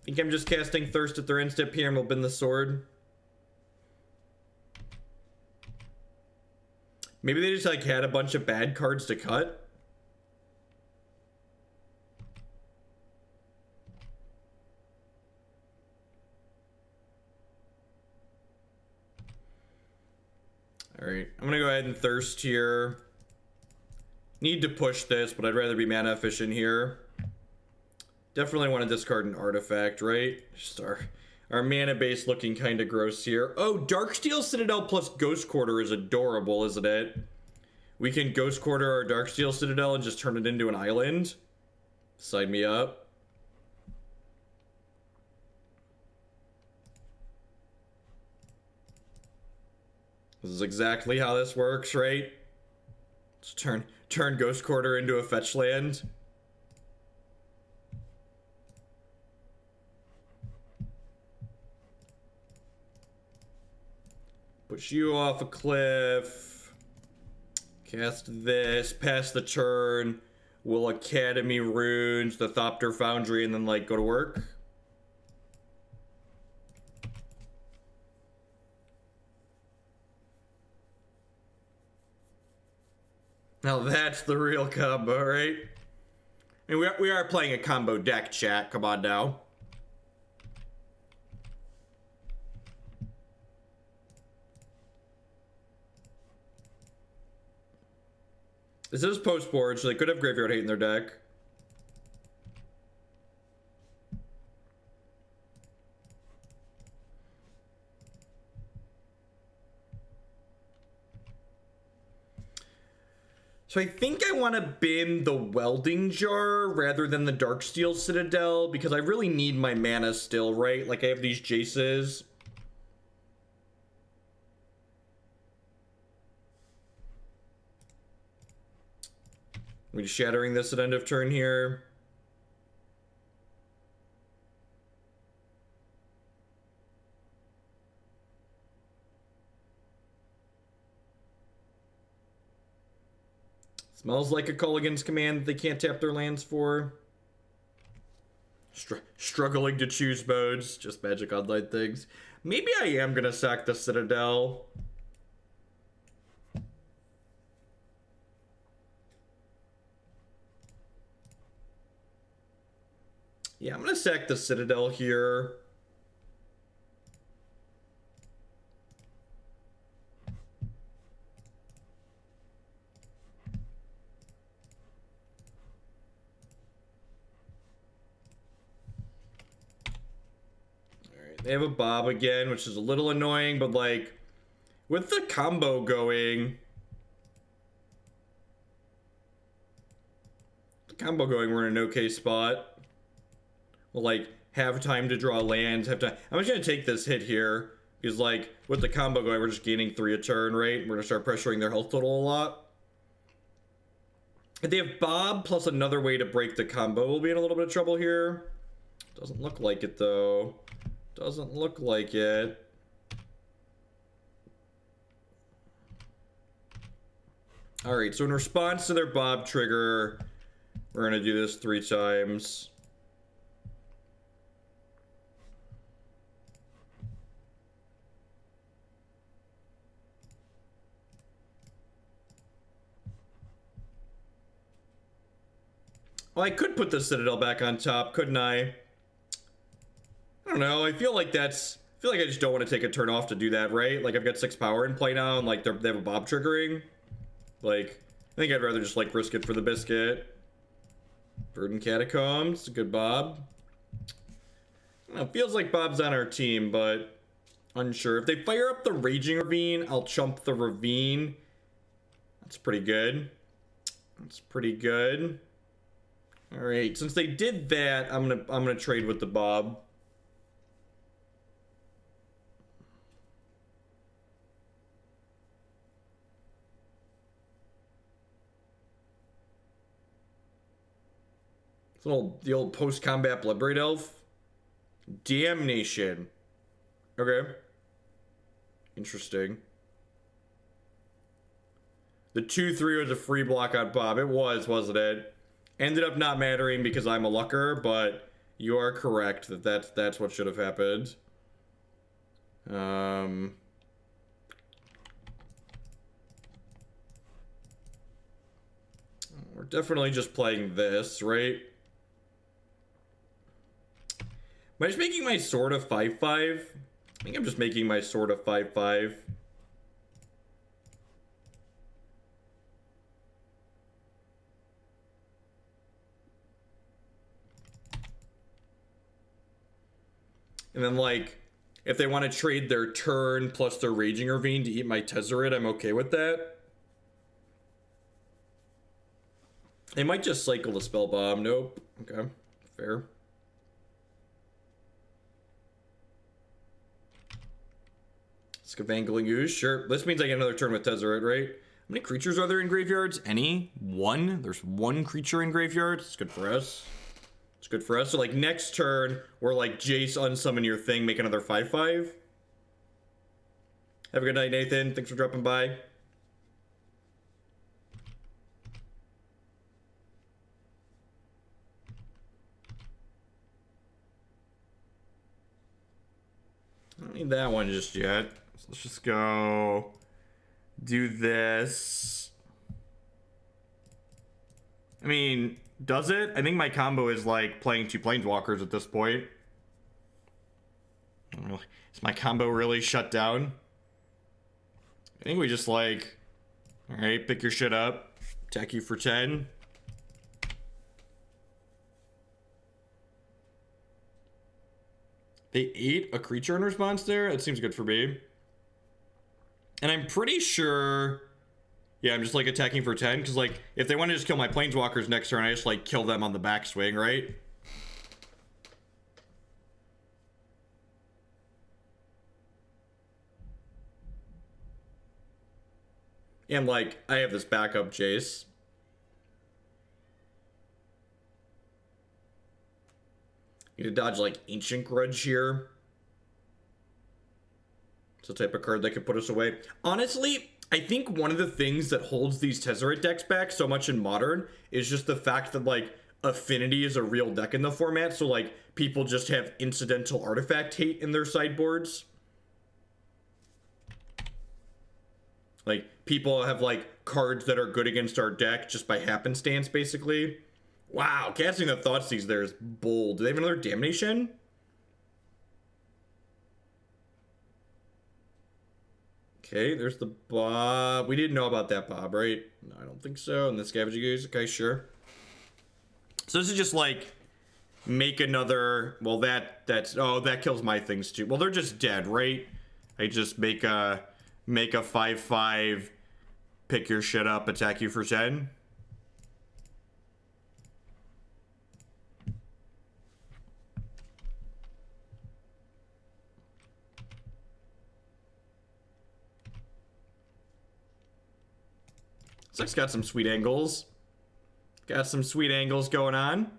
think I'm just casting Thirst at their end step here and we'll bend the sword. Maybe they just like had a bunch of bad cards to cut. Alright, I'm gonna go ahead and Thirst here. Need to push this, but I'd rather be mana efficient here. Definitely want to discard an artifact, right? Just our mana base looking kind of gross here. Oh, Darksteel Citadel plus Ghost Quarter is adorable, isn't it? We can Ghost Quarter our Darksteel Citadel and just turn it into an island. Sign me up. This is exactly how this works, right? Just turn Ghost Quarter into a fetch land. Push you off a cliff. Cast this. Pass the turn. We'll Academy Runes, the Thopter Foundry, and then like go to work. Now that's the real combo, right? And we are playing a combo deck, chat. Come on now. This is post board, so they could have Graveyard Hate in their deck. So I think I want to bin the Welding Jar rather than the Darksteel Citadel because I really need my mana still, right? Like I have these Jaces. Are we shattering this at end of turn here? Smells like a Culligan's command that they can't tap their lands for. Struggling to choose modes. Just Magic Online things. Maybe I am going to sack the Citadel. Yeah, I'm going to sack the Citadel here. They have a Bob again, which is a little annoying, but like, with the combo going... we're in an okay spot. We'll like, have time to draw lands, have time... I'm just gonna take this hit here, because like, with the combo going, we're just gaining 3 a turn, right? We're gonna start pressuring their health total a lot. If they have Bob plus another way to break the combo, we'll be in a little bit of trouble here. Doesn't look like it, though. Doesn't look like it. Alright, so in response to their Bob trigger, we're going to do this 3 times. Well, I could put the Citadel back on top, couldn't I? I don't know, I feel like I just don't want to take a turn off to do that, right? Like, I've got 6 power in play now, and, like, they have a Bob triggering. Like, I think I'd rather just, like, risk it for the biscuit. Verdant Catacombs, good Bob. I don't know, it feels like Bob's on our team, but unsure. If they fire up the Raging Ravine, I'll chump the Ravine. That's pretty good. That's pretty good. Alright, since they did that, I'm gonna trade with the Bob. The old post-combat Bloodbraid Elf. Damnation. Okay. Interesting. The 2/3 was a free block on Bob. It was, wasn't it? Ended up not mattering because I'm a lucker, but you are correct that's what should have happened. We're definitely just playing this, right? Am I just making my sword a 5/5? I think I'm just making my sword a 5/5. And then, like, if they want to trade their turn plus their Raging Ravine to eat my Tezzeret, I'm okay with that. They might just cycle the Spell Bomb. Nope. Okay. Fair. Scavangling Ooze. Sure. This means I get another turn with Tezzeret, right? How many creatures are there in graveyards? Any? 1? There's 1 creature in graveyard. It's good for us. It's good for us. So, like, next turn, we're like, Jace, unsummon your thing, make another 5/5. Have a good night, Nathan. Thanks for dropping by. I don't need that one just yet. So let's just go do this. I mean, does it? I think my combo is like playing 2 Planeswalkers at this point. Is my combo really shut down? I think we just like, alright, pick your shit up. Attack you for 10. They ate a creature in response there? It seems good for me. And I'm pretty sure... Yeah, I'm just, like, attacking for 10, because, like, if they want to just kill my Planeswalkers next turn, I just, like, kill them on the backswing, right? And, like, I have this backup Jace. Need to dodge like Ancient Grudge here. It's the type of card that could put us away. Honestly, I think one of the things that holds these Tezzeret decks back so much in Modern is just the fact that, like, Affinity is a real deck in the format, so, like, people just have incidental artifact hate in their sideboards. Like, people have, like, cards that are good against our deck just by happenstance, basically. Wow, casting the Thoughtseize there is bold. Do they have another Damnation? Okay, there's the Bob. We didn't know about that Bob, right? No, I don't think so. And the Scavenging Goose, okay, sure. So this is just like, make another, well, oh, that kills my things too. Well, they're just dead, right? I just make a 5/5, pick your shit up, attack you for 10. This deck's got some sweet angles. Got some sweet angles going on.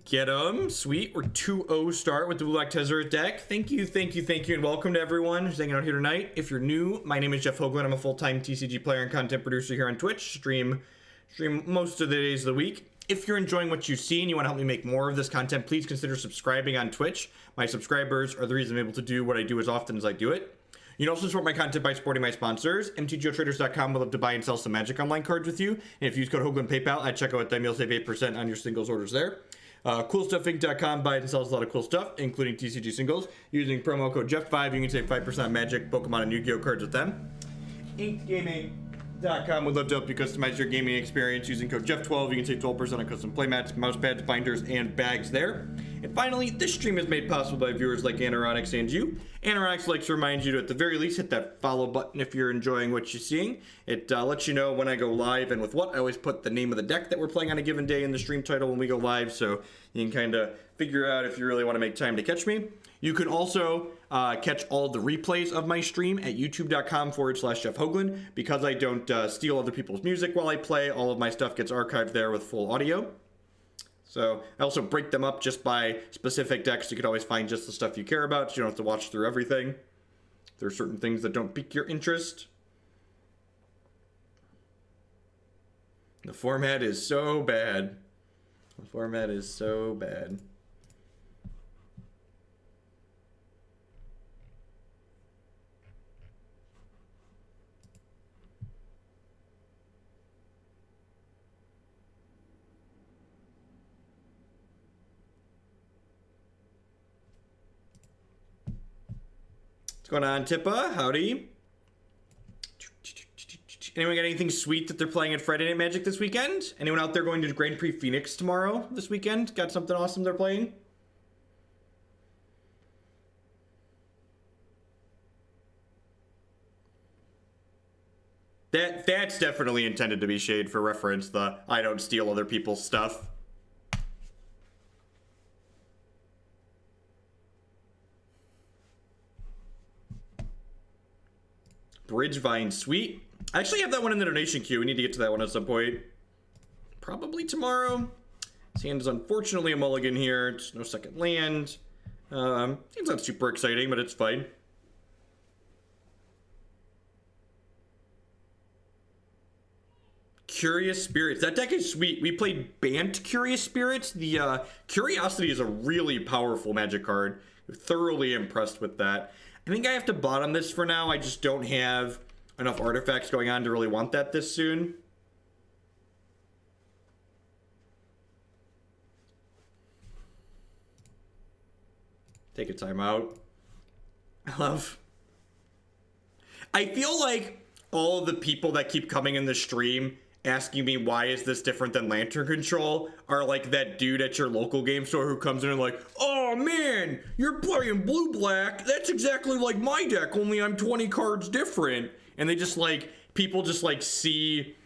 Get them. Sweet. We're 2-0 start with the Blue Black Tezzeret deck. Thank you, and welcome to everyone who's hanging out here tonight. If you're new, my name is Jeff Hoagland. I'm a full-time TCG player and content producer here on Twitch. Stream most of the days of the week. If you're enjoying what you see and you want to help me make more of this content, please consider subscribing on Twitch. My subscribers are the reason I'm able to do what I do as often as I do it. You can also support my content by supporting my sponsors. MTGOtraders.com would love to buy and sell some Magic Online cards with you. And if you use code Hoagland PayPal at checkout at them, you'll save 8% on your singles orders there. CoolStuffInc.com buys and sells a lot of cool stuff, including TCG singles. Using promo code Jeff5, you can save 5% on Magic, Pokemon, and Yu-Gi-Oh cards with them. InkGaming.com would love to help you customize your gaming experience. Using code Jeff12, you can save 12% on custom playmats, mouse pads, binders, and bags there. And finally, this stream is made possible by viewers like Anoronics and you. Anoronics likes to remind you to, at the very least, hit that follow button if you're enjoying what you're seeing. It lets you know when I go live and with what. I always put the name of the deck that we're playing on a given day in the stream title when we go live, so you can kind of figure out if you really want to make time to catch me. You can also catch all the replays of my stream at youtube.com/Jeff Hoagland. Because I don't steal other people's music while I play, all of my stuff gets archived there with full audio. So I also break them up just by specific decks. You can always find just the stuff you care about. So you don't have to watch through everything. There are certain things that don't pique your interest. The format is so bad. The format is so bad. What's going on, Tippa? Howdy. Anyone got anything sweet that they're playing at Friday Night Magic this weekend? Anyone out there going to Grand Prix Phoenix tomorrow this weekend? Got something awesome they're playing? That's definitely intended to be shade for reference, the I don't steal other people's stuff. Bridgevine, sweet. I actually have that one in the donation queue. We need to get to that one at some point. Probably tomorrow. His hand is unfortunately a mulligan here. It's no second land. Seems not super exciting, but it's fine. Curious Spirits. That deck is sweet. We played Bant Curious Spirits. The Curiosity is a really powerful Magic card. I'm thoroughly impressed with that. I think I have to bottom this for now. I just don't have enough artifacts going on to really want that this soon. Take a timeout. I feel like all of the people that keep coming in the stream asking me why is this different than Lantern Control are like that dude at your local game store who comes in and like, oh man, you're playing blue-black. That's exactly like my deck, only I'm 20 cards different. And they just like, people just like see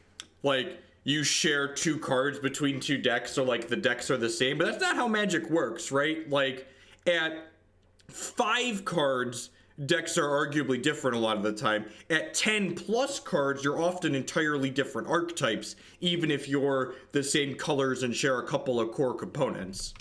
like you share 2 cards between 2 decks, so like the decks are the same, but that's not how Magic works, right? Like at 5 cards decks are arguably different a lot of the time. At 10 plus cards, you're often entirely different archetypes, even if you're the same colors and share a couple of core components.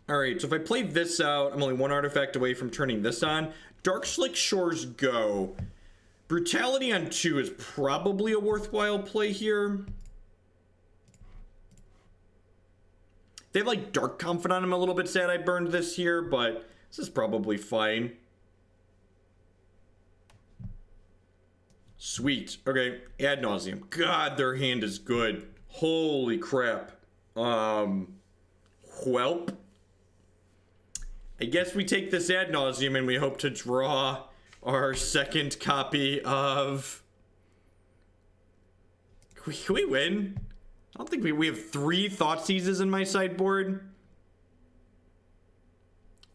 Alright, so if I play this out, I'm only one artifact away from turning this on. Darkslick Shores go. Brutality on 2 is probably a worthwhile play here. They have like Dark Confidant. I'm a little bit sad I burned this here, but this is probably fine. Sweet. Okay, ad nauseum. God, their hand is good. Holy crap. Whelp. I guess we take this ad nauseum and we hope to draw our second copy of... Can we win? I don't think we have 3 Thoughtseizes in my sideboard.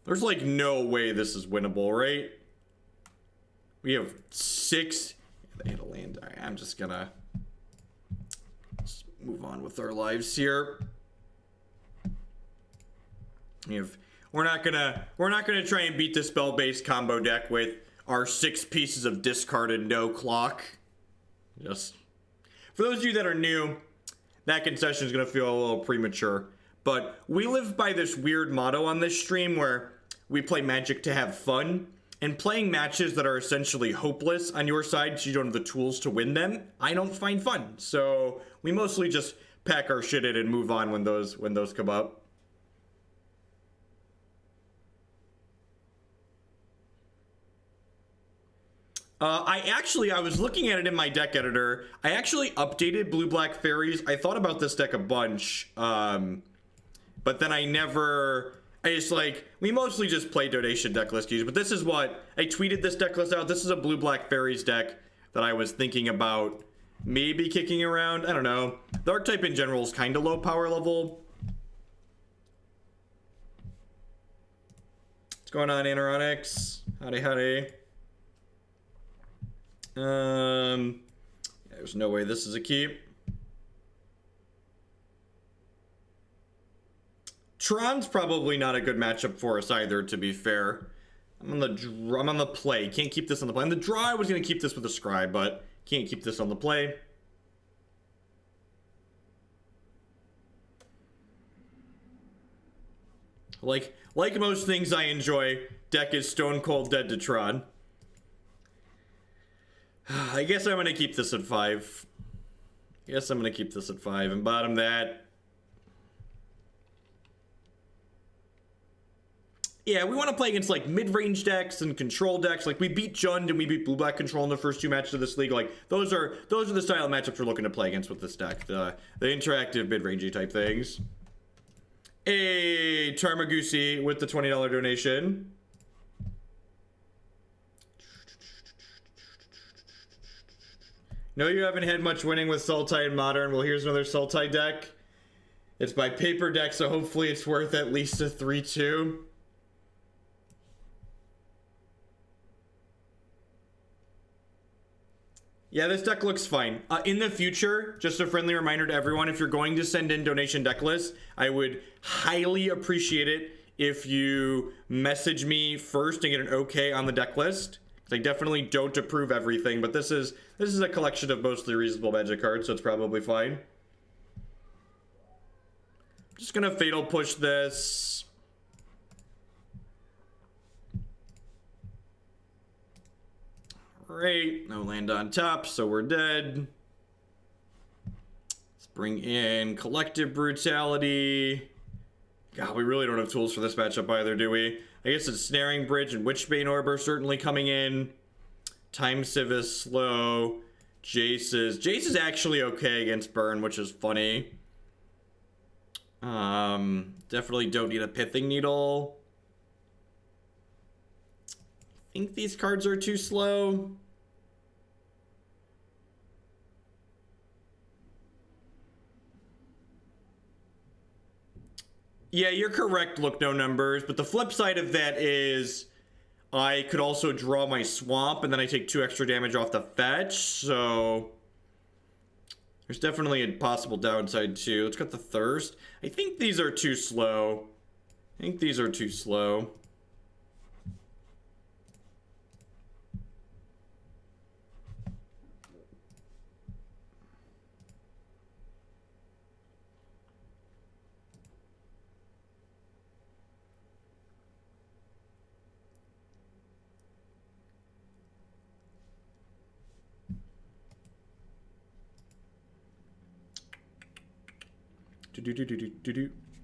There's like no way this is winnable, right? We have 6. They hit a land. I'm just gonna move on with our lives here. We're not gonna try and beat the spell-based combo deck with our 6 pieces of discarded no clock. Just for those of you that are new, that concession is gonna feel a little premature. But we live by this weird motto on this stream where we play Magic to have fun, and playing matches that are essentially hopeless on your side because you don't have the tools to win them, I don't find fun. So we mostly just pack our shit in and move on when those come up. I was looking at it in my deck editor. I actually updated blue-black fairies. I thought about this deck a bunch, but then we mostly just play donation deck list use, but this is what, I tweeted this deck list out. This is a blue-black fairies deck that I was thinking about maybe kicking around. I don't know. The archetype in general is kind of low power level. What's going on, Anoronics? Howdy, howdy. There's no way this is a keep. Tron's probably not a good matchup for us either, to be fair. I'm on the play. Can't keep this on the play. On the draw, I was going to keep this with a Scribe, but can't keep this on the play. Like most things I enjoy, deck is stone cold dead to Tron. I guess I'm going to keep this at 5. And bottom that. Yeah, we want to play against like mid-range decks and control decks. Like we beat Jund and we beat blue-black control in the first 2 matches of this league. Like those are the style of matchups we're looking to play against with this deck. The interactive mid-rangey type things. Hey, Tarmagusi with the $20 donation. No, you haven't had much winning with Sultai in Modern. Well, here's another Sultai deck. It's by paper deck, so hopefully it's worth at least a 3-2. Yeah, this deck looks fine. In the future, just a friendly reminder to everyone, if you're going to send in donation deck lists, I would highly appreciate it if you message me first and get an okay on the deck list. I definitely don't approve everything, but this is a collection of mostly reasonable Magic cards, so it's probably fine. I'm just gonna Fatal Push this. Alright, no land on top, so we're dead. Let's bring in Collective Brutality. God, we really don't have tools for this matchup either, do we? I guess Ensnaring Bridge and Witchbane Orb are certainly coming in. Time Sieve is slow. Jace is actually okay against burn, which is funny. Definitely don't need a Pithing Needle. I think these cards are too slow. Yeah, you're correct, look no numbers, but the flip side of that is I could also draw my swamp and then I take 2 extra damage off the fetch, so There's definitely a possible downside too. Let's got the Thirst. I think these are too slow. I think these are too slow.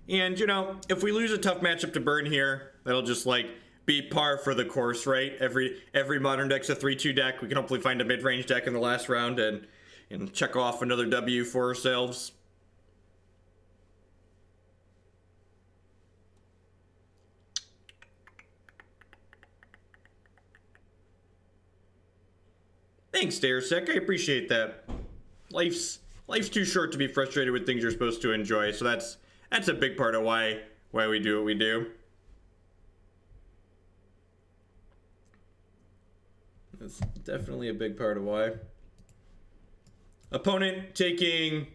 And, you know, if we lose a tough matchup to burn here, that'll just, like, be par for the course, right? Every modern deck's a 3-2 deck. We can hopefully find a mid-range deck in the last round and check off another W for ourselves. Thanks, Darkslick. I appreciate that. Life's too short to be frustrated with things you're supposed to enjoy, so that's a big part of why we do what we do. That's definitely a big part of why. Opponent taking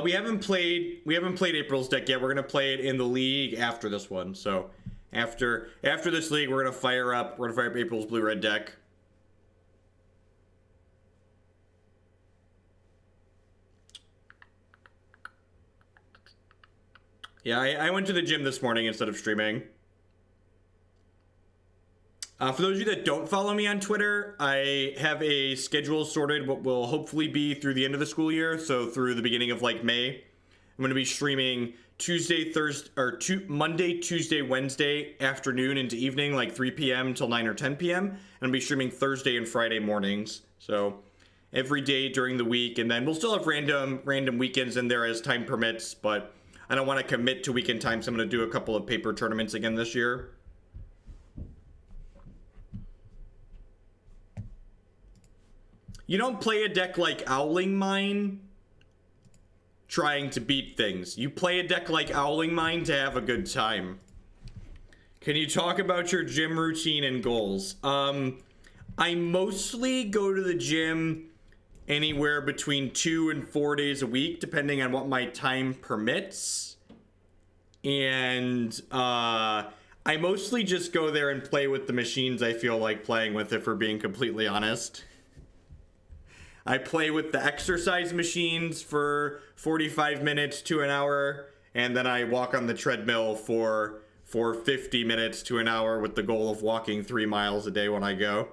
we haven't played April's deck yet. We're gonna play it in the league after this one. So after this league, we're gonna fire up April's blue-red deck. Yeah, I went to the gym this morning instead of streaming. For those of you that don't follow me on Twitter, I have a schedule sorted what will hopefully be through the end of the school year, so through the beginning of like May. I'm going to be streaming Monday, Tuesday, Wednesday afternoon into evening, like 3 p.m. until 9 or 10 p.m. And I'll be streaming Thursday and Friday mornings. So every day during the week, and then we'll still have random weekends in there as time permits, but I don't want to commit to weekend time, so I'm going to do a couple of paper tournaments again this year. You don't play a deck like Owling Mine trying to beat things. You play a deck like Owling Mine to have a good time. Can you talk about your gym routine and goals? I mostly go to the gym anywhere between 2 and 4 days a week, depending on what my time permits. And I mostly just go there and play with the machines I feel like playing with, if we're being completely honest. I play with the exercise machines for 45 minutes to an hour, and then I walk on the treadmill for 50 minutes to an hour with the goal of walking 3 miles a day when I go.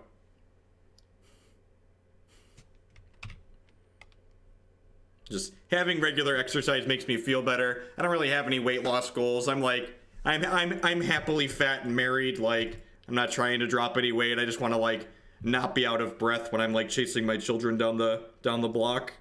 Just having regular exercise makes me feel better. I don't really have any weight loss goals. I'm happily fat and married. Like, I'm not trying to drop any weight. I just want to like not be out of breath when I'm like chasing my children down the block.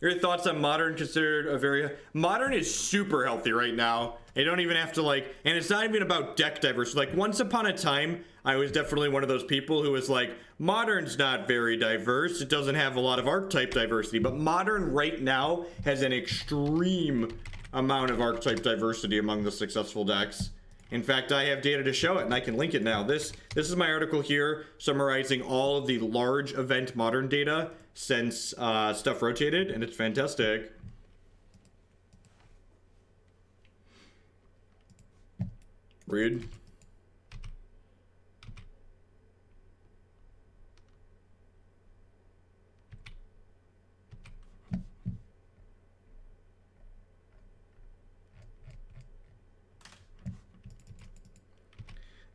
Your thoughts on Modern? Considered a very... Modern is super healthy right now. You don't even have to like... And it's not even about deck diversity. Like, once upon a time, I was definitely one of those people who was like, Modern's not very diverse. It doesn't have a lot of archetype diversity. But Modern right now has an extreme amount of archetype diversity among the successful decks. In fact, I have data to show it, and I can link it now. This is my article here summarizing all of the large event Modern data since stuff rotated, and it's fantastic. Rude.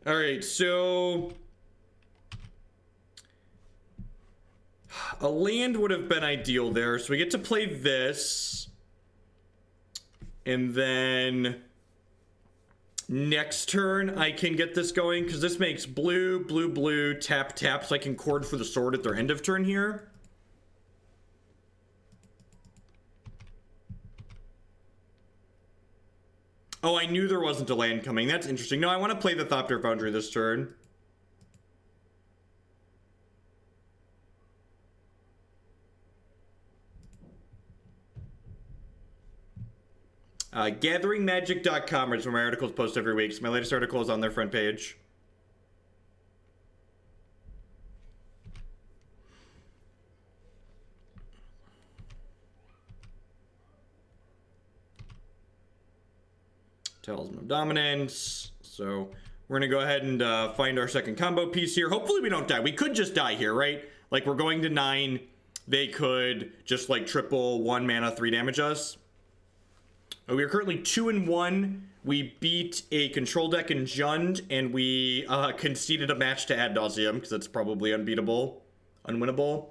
All right, so a land would have been ideal there. So we get to play this, and then next turn I can get this going because this makes blue, blue, blue, tap, tap, so I can chord for the sword at their end of turn here. Oh, I knew there wasn't a land coming. That's interesting. No, I want to play the Thopter Foundry this turn. GatheringMagic.com is where my articles post every week. So my latest article is on their front page. Talisman of Dominance. So we're going to go ahead and find our second combo piece here. Hopefully we don't die. We could just die here, right? Like, we're going to 9. They could just, like, triple 1 mana, 3 damage us. We are currently 2-1. We beat a control deck in Jund, and we conceded a match to Ad Nauseam, because it's probably unbeatable, unwinnable,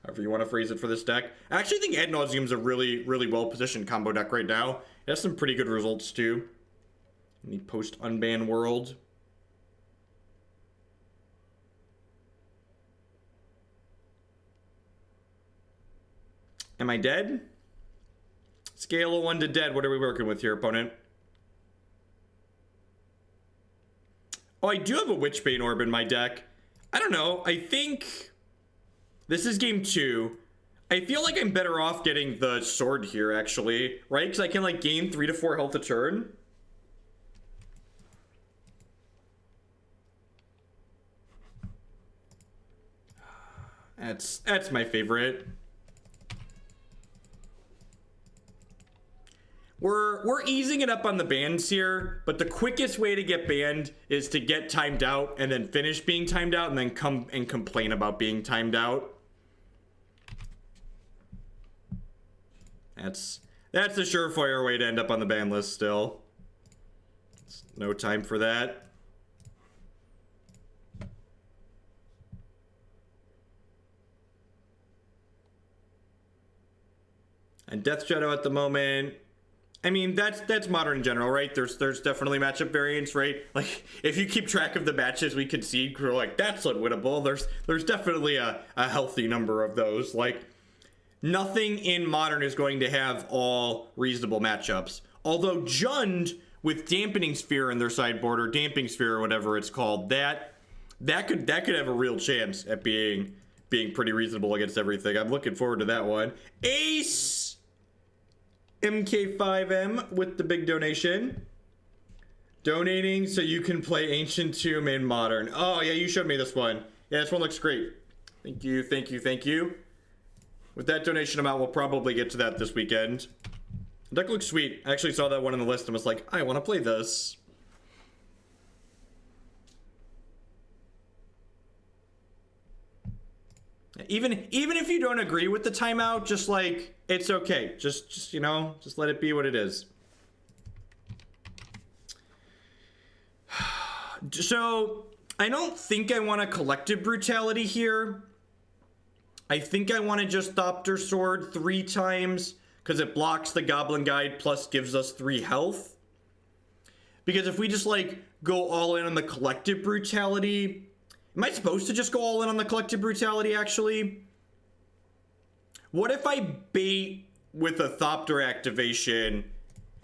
however you want to phrase it for this deck. I actually think Ad Nauseam's a really, really well-positioned combo deck right now. It has some pretty good results, too. In the post-unban world. Am I dead? Scale of 1 to dead. What are we working with here, opponent? Oh, I do have a Witchbane Orb in my deck. I don't know. I think this is game 2. I feel like I'm better off getting the sword here, actually. Right? Because I can, like, gain 3 to 4 health a turn. That's my favorite. We're easing it up on the bans here, but the quickest way to get banned is to get timed out and then finish being timed out and then come and complain about being timed out. That's a surefire way to end up on the ban list still. It's no time for that. And Death Shadow at the moment. I mean, that's Modern in general, right? There's definitely matchup variance, right? Like, if you keep track of the matches we concede, we're like, that's unwinnable. There's definitely a healthy number of those. Like, nothing in Modern is going to have all reasonable matchups. Although Jund, with Dampening Sphere in their sideboard, or Damping Sphere, or whatever it's called, that could have a real chance at being pretty reasonable against everything. I'm looking forward to that one. Ace! MK5M with the big donation. Donating so you can play Ancient Tomb in Modern. Oh, yeah, you showed me this one. Yeah, this one looks great. Thank you, thank you, thank you. With that donation amount, we'll probably get to that this weekend. The deck looks sweet. I actually saw that one on the list and was like, I want to play this. Even if you don't agree with the timeout, just like, it's okay. Just you know, just let it be what it is. So, I don't think I want a Collective Brutality here. I think I want to just Thopter Sword 3 times, because it blocks the Goblin Guide plus gives us 3 health. Because if we just, like, go all in on the Collective Brutality... Am I supposed to just go all in on the Collective Brutality, actually? What if I bait with a Thopter activation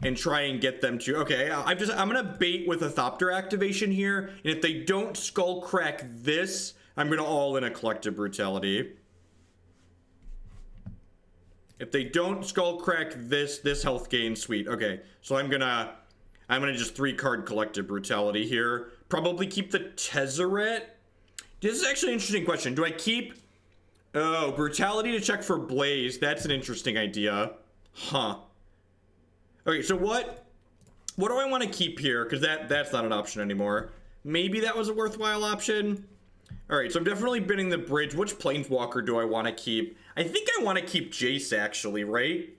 and try and get them to... Okay, I'm gonna bait with a Thopter activation here, and if they don't Skullcrack this, I'm gonna all in a Collective Brutality. If they don't Skullcrack this health gain, sweet. Okay, so I'm gonna just 3-card Collective Brutality here. Probably keep the Tezzeret. This is actually an interesting question. Do I keep... Oh, Brutality to check for Blaze. That's an interesting idea. Huh. Okay, so what do I want to keep here? Because that's not an option anymore. Maybe that was a worthwhile option. Alright, so I'm definitely bidding the bridge. Which Planeswalker do I want to keep? I think I want to keep Jace, actually, right?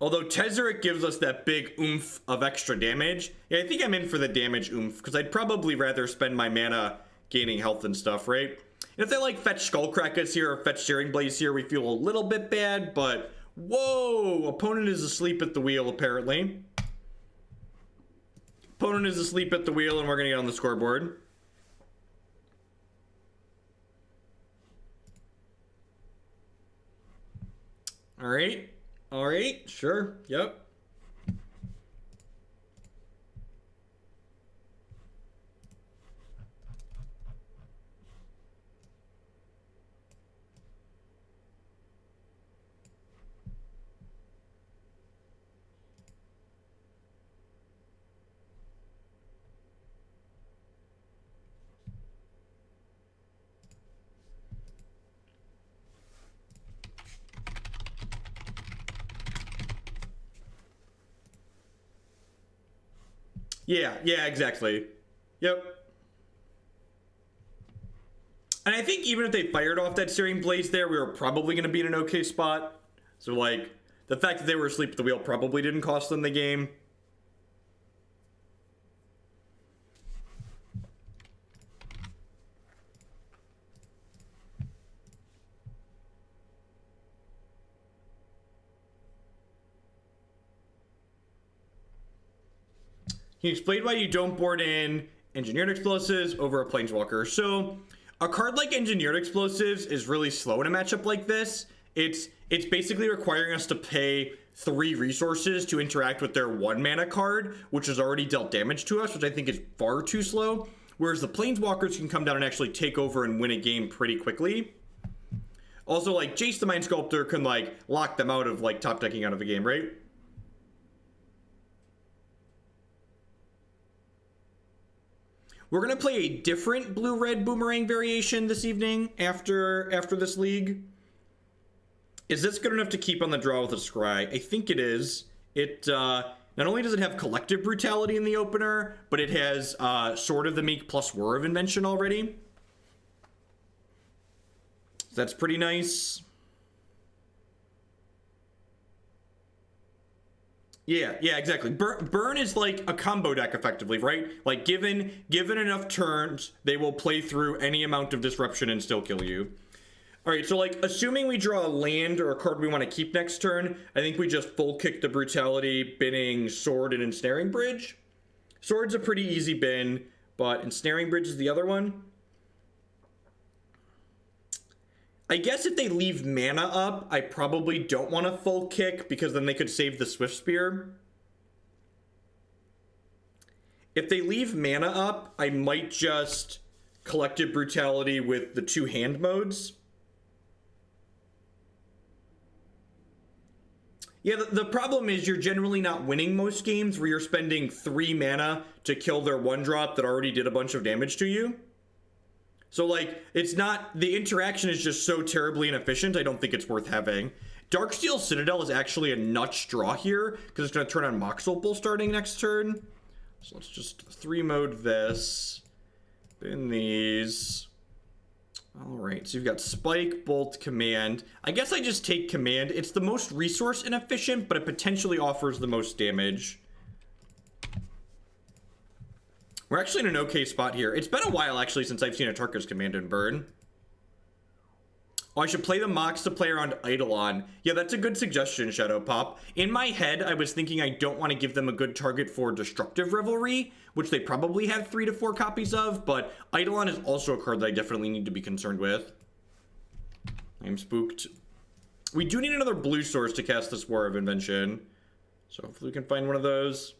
Although Tezzeret gives us that big oomph of extra damage. Yeah, I think I'm in for the damage oomph, because I'd probably rather spend my mana gaining health and stuff, right? And if they, like, fetch Skullcrack us here or fetch Searing Blaze here, we feel a little bit bad, but... Whoa! Opponent is asleep at the wheel, apparently. Opponent is asleep at the wheel, and we're going to get on the scoreboard. Alright. Alright, sure, yep. Yeah, exactly. Yep. And I think even if they fired off that Searing Blaze there, we were probably going to be in an okay spot. So, like, the fact that they were asleep at the wheel probably didn't cost them the game. Can you explain why you don't board in Engineered Explosives over a Planeswalker? So, a card like Engineered Explosives is really slow in a matchup like this. It's basically requiring us to pay 3 resources to interact with their 1 mana card, which has already dealt damage to us, which I think is far too slow. Whereas the Planeswalkers can come down and actually take over and win a game pretty quickly. Also, like, Jace the Mind Sculptor can, like, lock them out of, like, top decking out of a game, right? We're going to play a different blue-red boomerang variation this evening after this league. Is this good enough to keep on the draw with a scry? I think it is. It not only does it have Collective Brutality in the opener, but it has Sword of the Meek plus Whir of Invention already. So that's pretty nice. Yeah, exactly. Burn is like a combo deck effectively, right? Like given enough turns, they will play through any amount of disruption and still kill you. All right, so like assuming we draw a land or a card we want to keep next turn, I think we just full kick the Brutality, binning Sword and Ensnaring Bridge. Sword's a pretty easy bin, but Ensnaring Bridge is the other one. I guess if they leave mana up, I probably don't want a full kick because then they could save the Swift Spear. If they leave mana up, I might just Collective Brutality with the 2 hand modes. Yeah, the problem is you're generally not winning most games where you're spending 3 mana to kill their 1-drop that already did a bunch of damage to you. So, like, it's not... The interaction is just so terribly inefficient, I don't think it's worth having. Darksteel Citadel is actually a nuts draw here, because it's going to turn on Mox Opal starting next turn. So let's just 3-mode this. Bin these. Alright, so you've got Spike, Bolt, Command. I guess I just take Command. It's the most resource inefficient, but it potentially offers the most damage. We're actually in an okay spot here. It's been a while, actually, since I've seen a Tarka's Command and Burn. Oh, I should play the Mox to play around Eidolon. Yeah, that's a good suggestion, Shadow Pop. In my head, I was thinking I don't want to give them a good target for Destructive Revelry, which they probably have 3 to 4 copies of, but Eidolon is also a card that I definitely need to be concerned with. I'm spooked. We do need another blue source to cast this Whir of Invention, so hopefully we can find one of those.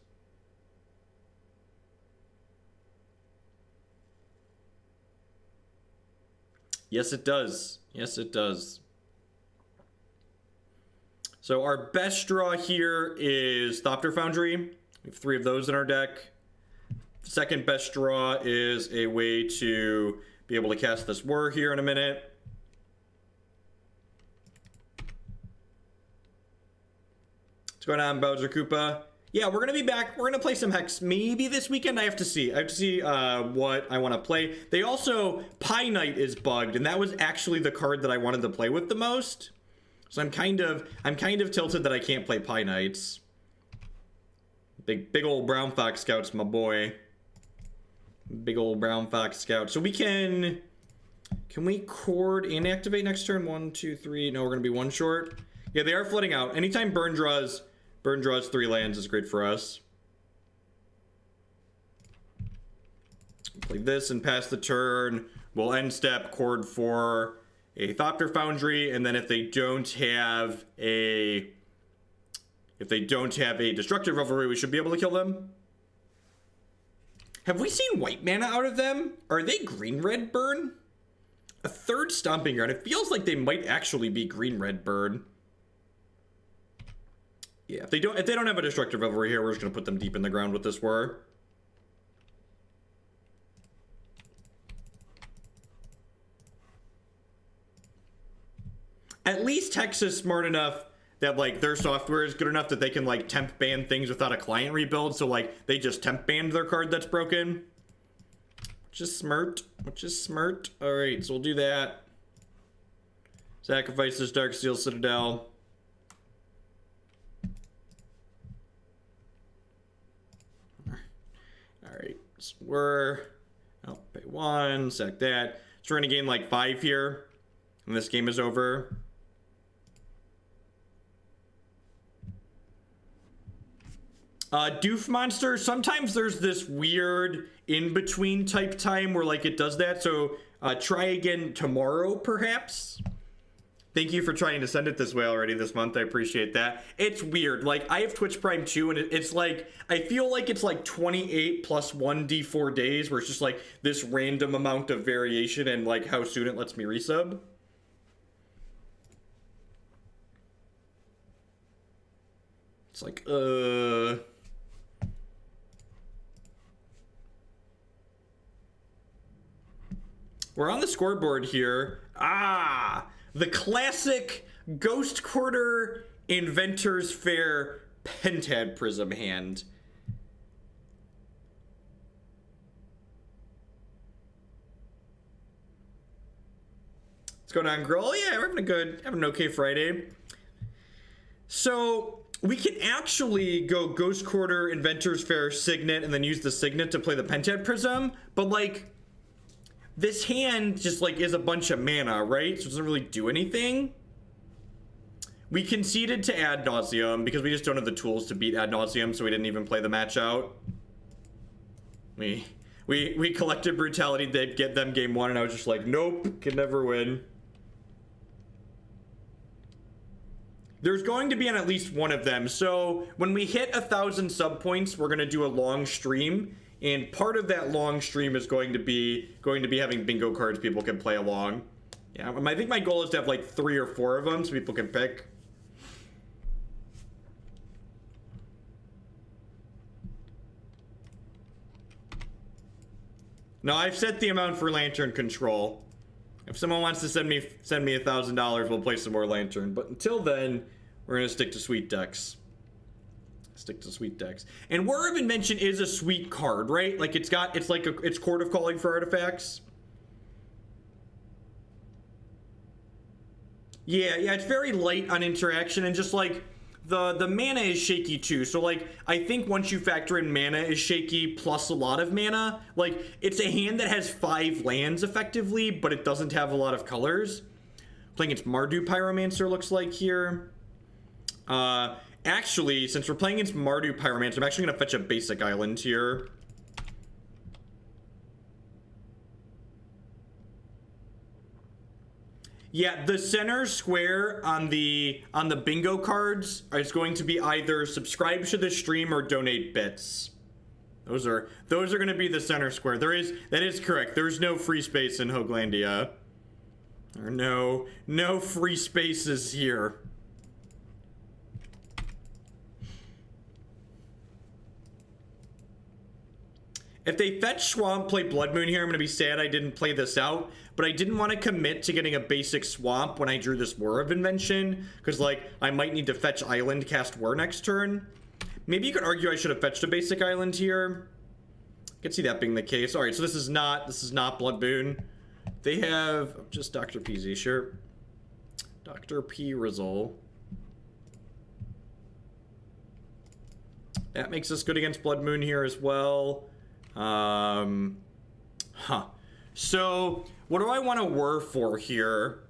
Yes, it does. Yes, it does. So our best draw here is Thopter Foundry. We have 3 of those in our deck. Second best draw is a way to be able to cast this Whir here in a minute. What's going on, Bowser Koopa? Yeah, we're going to be back. We're going to play some Hex maybe this weekend. I have to see. What I want to play. They also... Pie Knight is bugged, and that was actually the card that I wanted to play with the most. So I'm kind of tilted that I can't play Pie Knights. Big old Brown Fox Scouts, my boy. Big old Brown Fox Scout. So we can... Can we Chord and activate next turn? 1, 2, 3. No, we're going to be 1 short. Yeah, they are flooding out. Anytime Burn draws 3 lands is great for us. Play this and pass the turn. We'll end step, Chord for a Thopter Foundry, and then if they don't have a Destructive Revelry, we should be able to kill them. Have we seen white mana out of them? Are they green-red burn? A 3rd Stomping Ground. It feels like they might actually be green-red burn. Yeah, if they don't have a Destructive Revelry here, we're just gonna put them deep in the ground with this Whir. At least Hex is smart enough that like their software is good enough that they can like temp ban things without a client rebuild, so like they just temp banned their card that's broken. Which is smart. Alright, so we'll do that. Sacrifice this Darksteel Citadel. Alright, so we're... Oh, pay 1, sack that. So we're gonna gain like 5 here. And this game is over. Doof monster, sometimes there's this weird in-between type time where like it does that, so try again tomorrow perhaps. Thank you for trying to send it this way already this month, I appreciate that. It's weird, like I have Twitch Prime 2 and it's like, I feel like it's like 28 plus 1 D4 days where it's just like this random amount of variation and like how soon it lets me resub. It's like, we're on the scoreboard here. The classic Ghost Quarter Inventors Fair Pentad Prism hand. What's going on, Grohl? Yeah, we're having an okay Friday. So we can actually go Ghost Quarter Inventors Fair Signet and then use the Signet to play the Pentad Prism, but like this hand just like is a bunch of mana, right? So it doesn't really do anything. We conceded to Ad Nauseam because we just don't have the tools to beat Ad Nauseam, so we didn't even play the match out. We collected Brutality, they'd get them game 1, and I was just like, nope, can never win. There's going to be on at least one of them, so when we hit 1,000 sub points, we're gonna do a long stream. And part of that long stream is going to be having bingo cards people can play along. Yeah, I think my goal is to have like 3 or 4 of them so people can pick. No, I've set the amount for Lantern Control. If someone wants to send me $1,000, we'll play some more Lantern. But until then, we're gonna stick to sweet decks. And Whir of Invention is a sweet card, right? Like it's Court of Calling for artifacts. Yeah, it's very light on interaction, and just like the mana is shaky too. So like I think once you factor in mana is shaky plus a lot of mana, like it's a hand that has 5 lands effectively, but it doesn't have a lot of colors. Playing its Mardu Pyromancer looks like here. Actually, since we're playing against Mardu Pyromancer, I'm actually going to fetch a basic island here. Yeah, the center square on the bingo cards is going to be either subscribe to the stream or donate bits. Those are going to be the center square. That is correct. There's no free space in Hoaglandia. There are no free spaces here. If they fetch Swamp, play Blood Moon here, I'm going to be sad I didn't play this out. But I didn't want to commit to getting a basic Swamp when I drew this Whir of Invention. Because, like, I might need to fetch Island, cast Whir next turn. Maybe you could argue I should have fetched a basic Island here. I could see that being the case. Alright, so this is not Blood Moon. They have just Dr. Peasy, sure. Dr. P. Rizzle. That makes us good against Blood Moon here as well. So what do I want to Whir for here?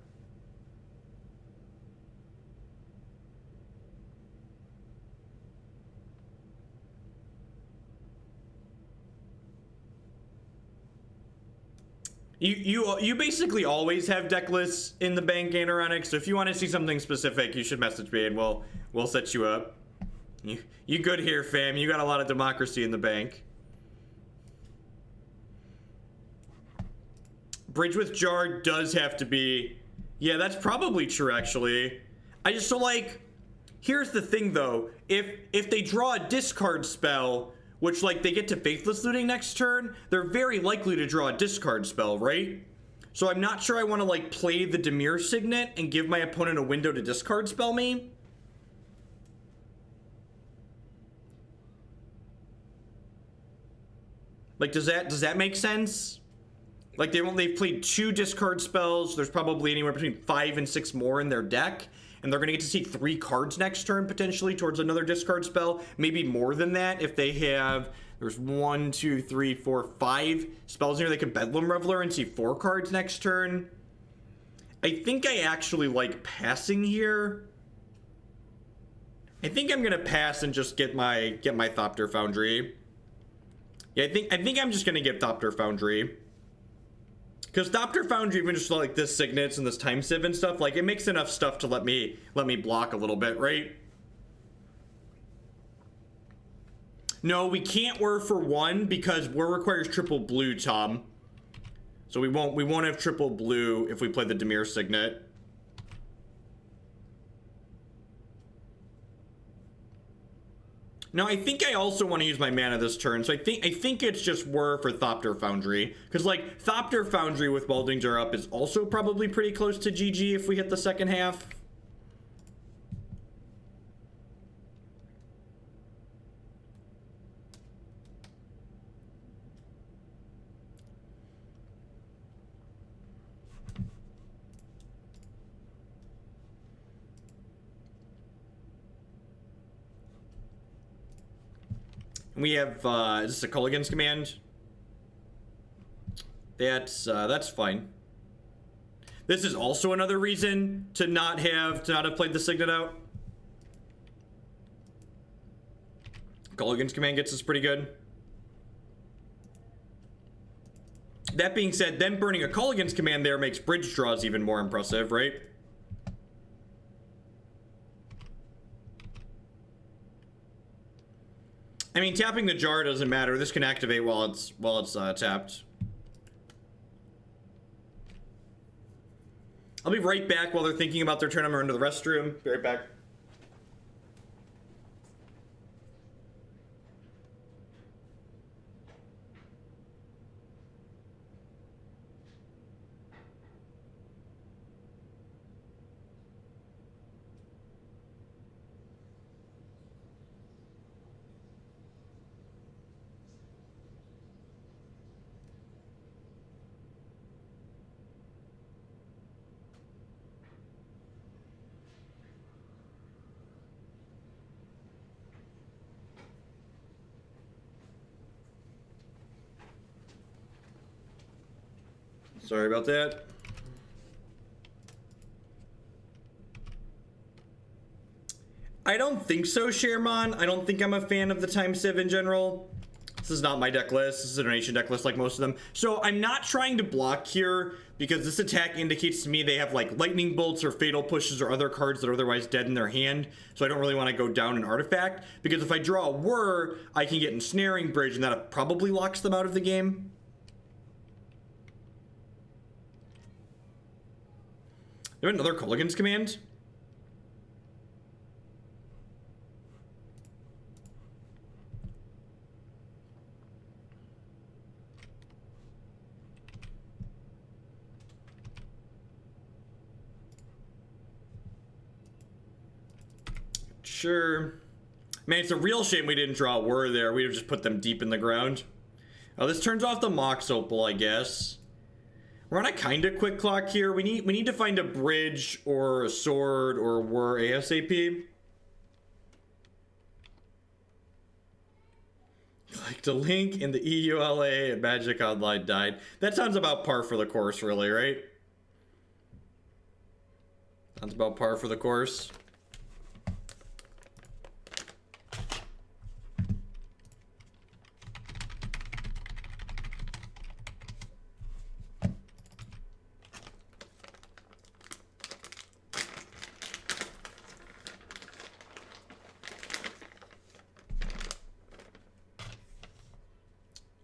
You basically always have deck lists in the bank, Anoronic, so if you want to see something specific, you should message me and we'll set you up. You good here, fam. You got a lot of democracy in the bank. Bridge with Jar does have to be... Yeah, that's probably true, actually. So, like, here's the thing, though. If they draw a discard spell, which, like, they get to Faithless Looting next turn, they're very likely to draw a discard spell, right? So I'm not sure I want to, like, play the Dimir Signet and give my opponent a window to discard spell me. Like, does that make sense? Like, they've played 2 discard spells. There's probably anywhere between 5 and 6 more in their deck. And they're going to get to see 3 cards next turn, potentially, towards another discard spell. Maybe more than that if they have... There's 1, 2, 3, 4, 5 spells here. They could Bedlam Reveler and see 4 cards next turn. I think I actually like passing here. I think I'm going to pass and just get my Thopter Foundry. Yeah, I think I'm just going to get Thopter Foundry. Because Thopter Foundry, even just like this Signets and this Time Sieve and stuff, like, it makes enough stuff to let me block a little bit, right? No, we can't Whir for 1 because Whir requires triple blue, Tom. So we won't have triple blue if we play the Dimir Signet. Now, I think I also want to use my mana this turn, so I think it's just Whir for Thopter Foundry. Because, like, Thopter Foundry with Welding Jar up is also probably pretty close to GG if we hit the second half. We have, is this a Culligan's command? That's fine. This is also another reason to not have played the Signet out. Culligan's command gets us pretty good. That being said, them burning a Culligan's command there makes bridge draws even more impressive, right? I mean, tapping the jar doesn't matter. This can activate while it's tapped. I'll be right back while they're thinking about their turn. I'm going to the restroom. Be right back. Sorry about that. I don't think so, Sherman. I don't think I'm a fan of the Time Sieve in general. This is not my deck list. This is a donation deck list like most of them. So I'm not trying to block here because this attack indicates to me they have like lightning bolts or fatal pushes or other cards that are otherwise dead in their hand. So I don't really want to go down an artifact because if I draw a Whir, I can get Ensnaring Bridge and that probably locks them out of the game. You have another Culligan's command? Sure. Man, it's a real shame we didn't draw a Whir there. We'd have just put them deep in the ground. Oh, this turns off the Mox Opal, I guess. We're on a kind of quick clock here. We need to find a bridge or a sword or Whir ASAP. Like the link in the EULA and Magic Online died. That sounds about par for the course, really, right? Sounds about par for the course.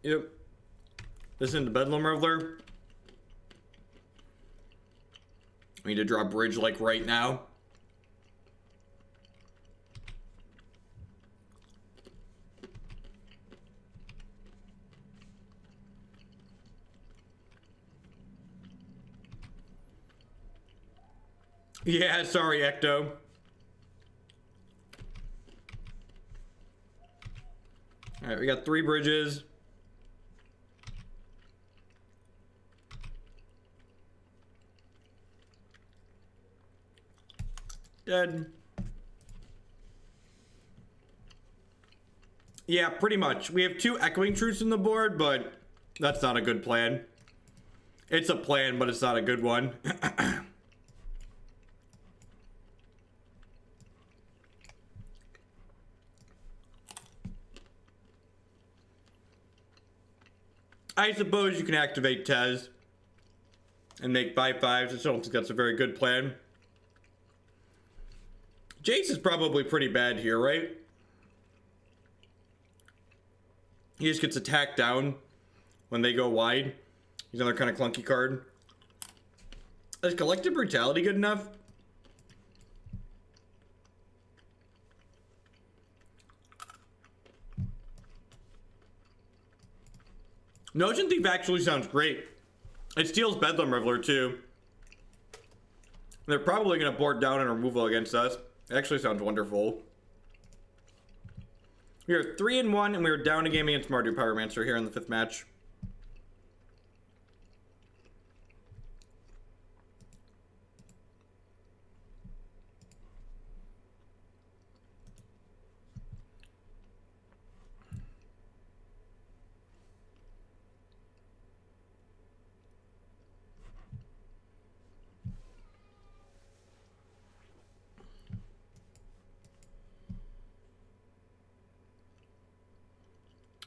Yep. Listen to Bedlam Reveler. We need to draw a bridge like right now. Yeah, sorry, Ecto. Alright, we got 3 bridges. Dead. Yeah, pretty much. We have 2 Echoing Truths in the board, but that's not a good plan. It's a plan, but it's not a good one. I suppose you can activate Tez and make 5/5s. I just don't think that's a very good plan. Jace is probably pretty bad here, right? He just gets attacked down when they go wide. He's another kind of clunky card. Is Collective Brutality good enough? Notion Thief actually sounds great. It steals Bedlam Reveler too. They're probably going to board down and removal against us. It actually sounds wonderful. We are 3-1 and we are down a game against Mardu Pyromancer here in the 5th match.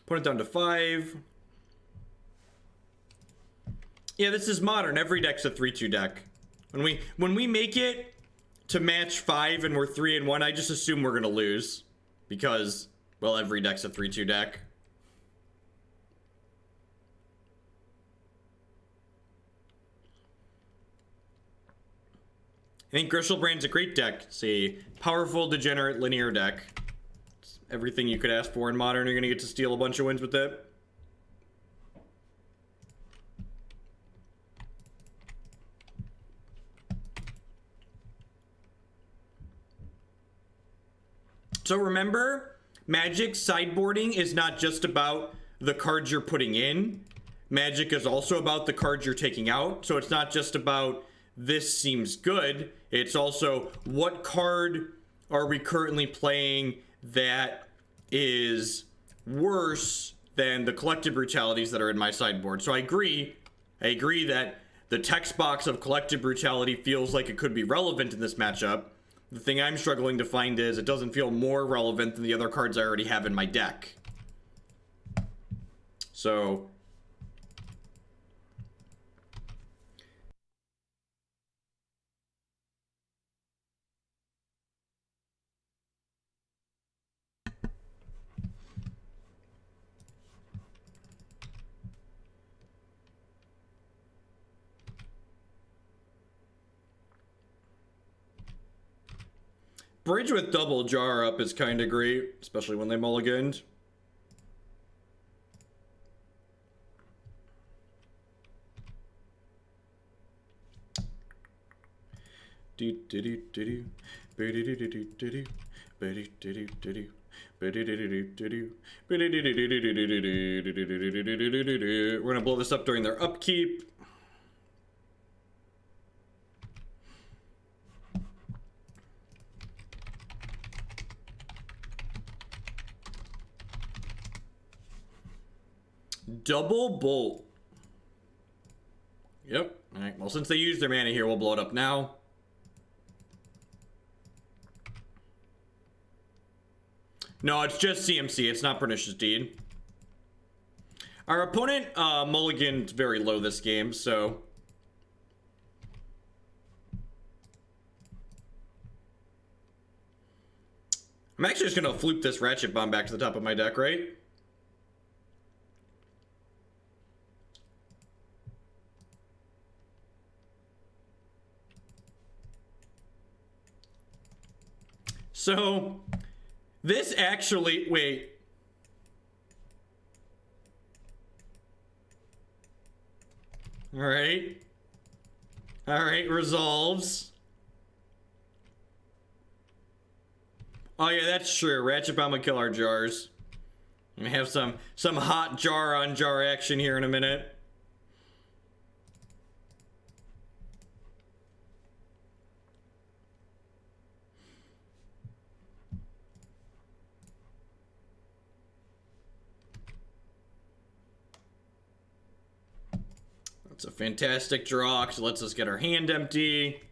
Put it down to 5. Yeah, this is modern. Every deck's a 3-2 deck. When we make it to match 5 and we're 3-1, I just assume we're gonna lose. Because, well, every deck's a 3-2 deck. I think Gristlebrand's a great deck. It's a powerful, degenerate, linear deck. Everything you could ask for in Modern, you're going to get to steal a bunch of wins with it. So remember, Magic sideboarding is not just about the cards you're putting in. Magic is also about the cards you're taking out. So it's not just about this seems good. It's also what card are we currently playing that is worse than the Collective Brutalities that are in my sideboard. So I agree that the text box of Collective Brutality feels like it could be relevant in this matchup. The thing I'm struggling to find is it doesn't feel more relevant than the other cards I already have in my deck. So Bridge with double jar up is kind of great, especially when they mulliganed. We're gonna blow this up during their upkeep. Double bolt. Yep. Alright, well, since they used their mana here, we'll blow it up now. No, it's just CMC. It's not Pernicious Deed. Our opponent mulliganed very low this game, so... I'm actually just gonna floop this Ratchet Bomb back to the top of my deck, right? So, this actually, wait. All right, resolves. Oh yeah, that's true. Ratchet Bomb would kill our jars. We have some hot jar on jar action here in a minute. It's a fantastic draw because it lets us get our hand empty.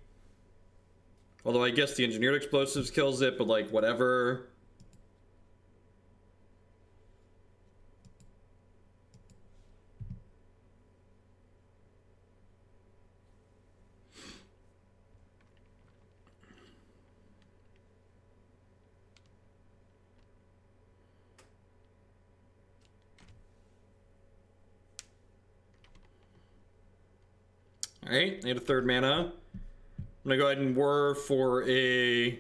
Although I guess the Engineered Explosives kills it, but like, whatever. Alright, I need a third mana. I'm gonna go ahead and whir for a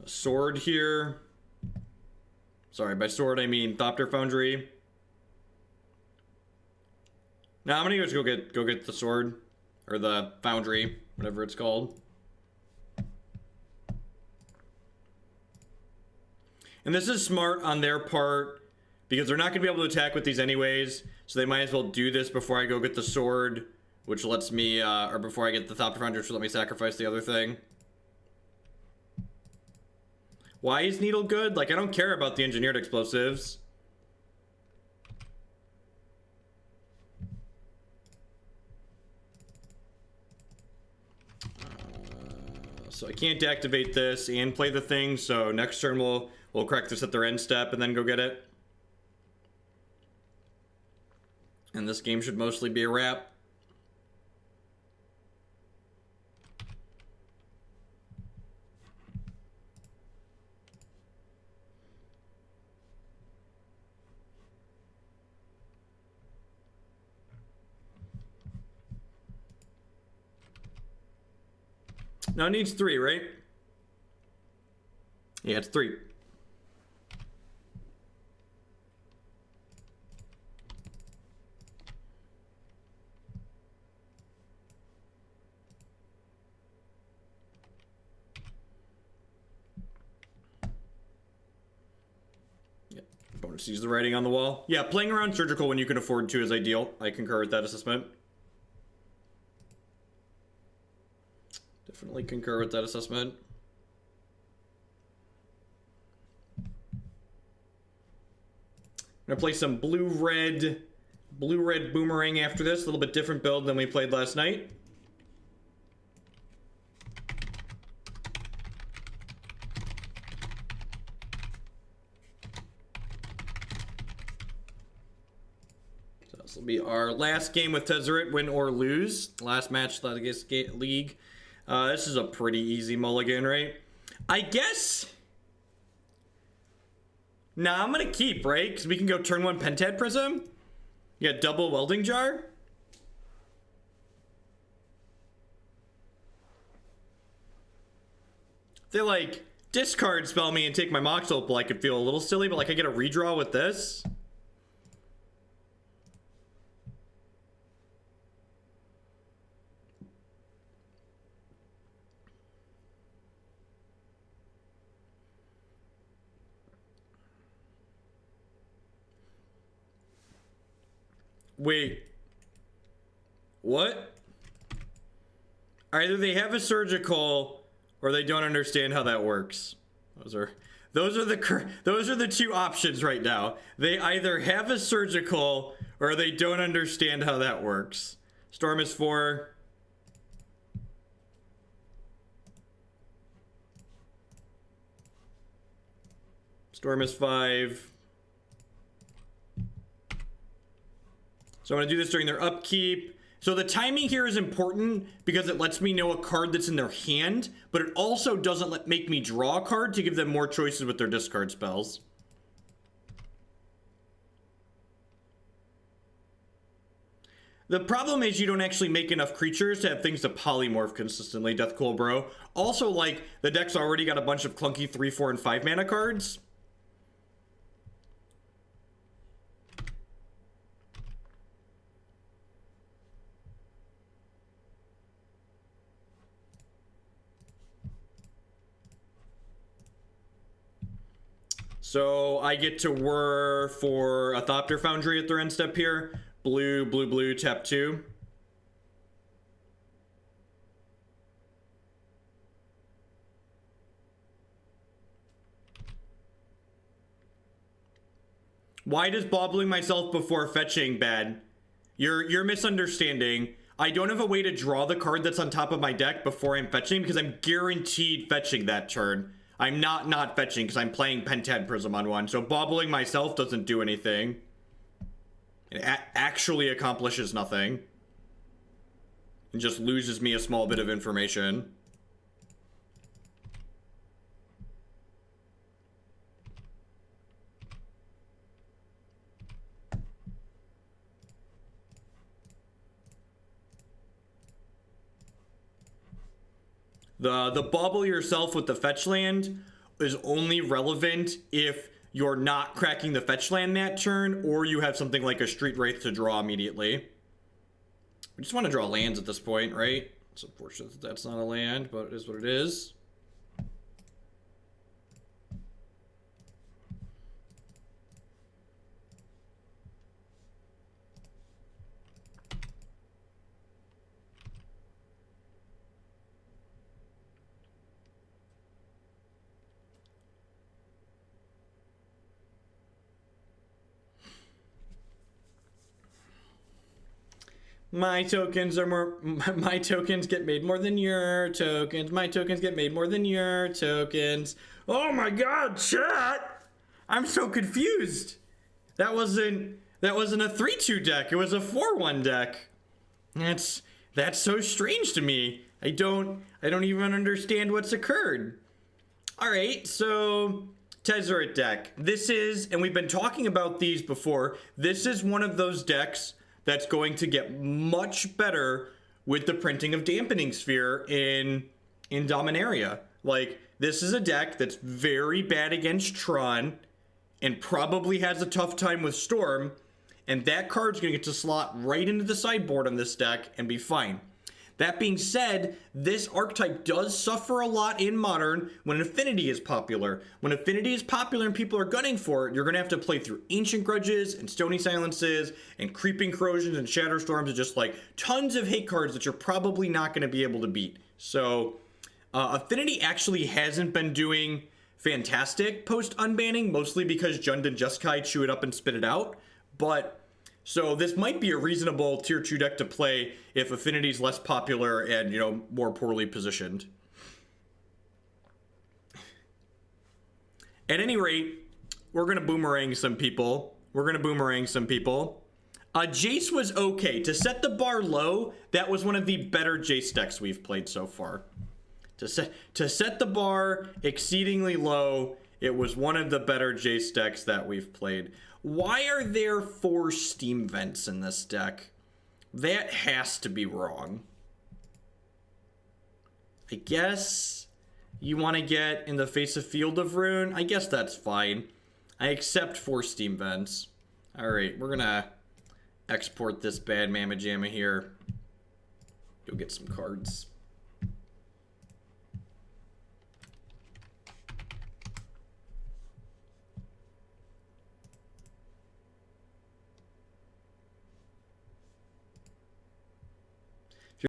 sword here. Sorry, by sword I mean Thopter Foundry. Now I'm gonna just go get the sword. Or the foundry, whatever it's called. And this is smart on their part, because they're not gonna be able to attack with these anyways, so they might as well do this before I go get the sword, which lets me, or before I get the Thopter Foundry, which will let me sacrifice the other thing. Why is Needle good? Like, I don't care about the Engineered Explosives. So I can't activate this and play the thing, so next turn we'll correct this at their end step and then go get it. And this game should mostly be a wrap. Now it needs 3, right? Yeah, it's 3. Yeah, Bonus sees the writing on the wall. Yeah, playing around Surgical when you can afford to is ideal. I concur with that assessment. Definitely concur with that assessment. I'm gonna play some blue-red boomerang after this. A little bit different build than we played last night. So this will be our last game with Tezzeret, win or lose. Last match against League. This is a pretty easy mulligan, right? I guess. Nah, I'm gonna keep, right? Because we can go turn 1 Pentad Prism. You got double Welding Jar. They like discard spell me and take my Mox Opal. I could feel a little silly, but like I get a redraw with this. Wait. What? Either they have a surgical or they don't understand how that works. Those are the two options right now. They either have a surgical or they don't understand how that works. Storm is 4. Storm is 5. So I'm going to do this during their upkeep. So the timing here is important because it lets me know a card that's in their hand, but it also doesn't make me draw a card to give them more choices with their discard spells. The problem is you don't actually make enough creatures to have things to polymorph consistently, Death Cool Bro. Also, like, the deck's already got a bunch of clunky 3, 4, and 5 mana cards. So I get to whir for a Thopter Foundry at their end step here. Blue, blue, blue, tap 2. Why does bobbling myself before fetching bad? You're misunderstanding. I don't have a way to draw the card that's on top of my deck before I'm fetching because I'm guaranteed fetching that turn. I'm not fetching because I'm playing Pentad Prism on one. So bobbling myself doesn't do anything. It actually accomplishes nothing. It just loses me a small bit of information. The bauble yourself with the fetch land is only relevant if you're not cracking the fetch land that turn, or you have something like a Street Wraith to draw immediately. We just want to draw lands at this point, right? It's unfortunate that that's not a land, but it is what it is. My tokens are more. My tokens get made more than your tokens. My tokens get made more than your tokens. Oh my god, chat! I'm so confused. That wasn't a 3-2 deck. It was a 4-1 deck. That's so strange to me. I don't even understand what's occurred. All right, so Tezzeret deck. This is, and we've been talking about these before. This is one of those decks that's going to get much better with the printing of Dampening Sphere in Dominaria. Like, this is a deck that's very bad against Tron and probably has a tough time with Storm, and that card's going to get to slot right into the sideboard on this deck and be fine. That being said, this archetype does suffer a lot in Modern when Affinity is popular. When Affinity is popular and people are gunning for it, you're going to have to play through Ancient Grudges and Stony Silences and Creeping Corrosions and Shatterstorms and just like tons of hate cards that you're probably not going to be able to beat. So Affinity actually hasn't been doing fantastic post-unbanning, mostly because Jund and Jeskai chew it up and spit it out. But so this might be a reasonable tier 2 deck to play if Affinity's less popular and, you know, more poorly positioned. At any rate, we're going to boomerang some people. Jace was okay. To set the bar low, that was one of the better Jace decks we've played so far. To set the bar exceedingly low, it was one of the better Jace decks that we've played. Why are there 4 steam vents in this deck? That has to be wrong. I guess you want to get in the face of Field of Ruin. I guess that's fine. I accept 4 steam vents. Alright, we're gonna export this bad mamma jamma here. Go get some cards.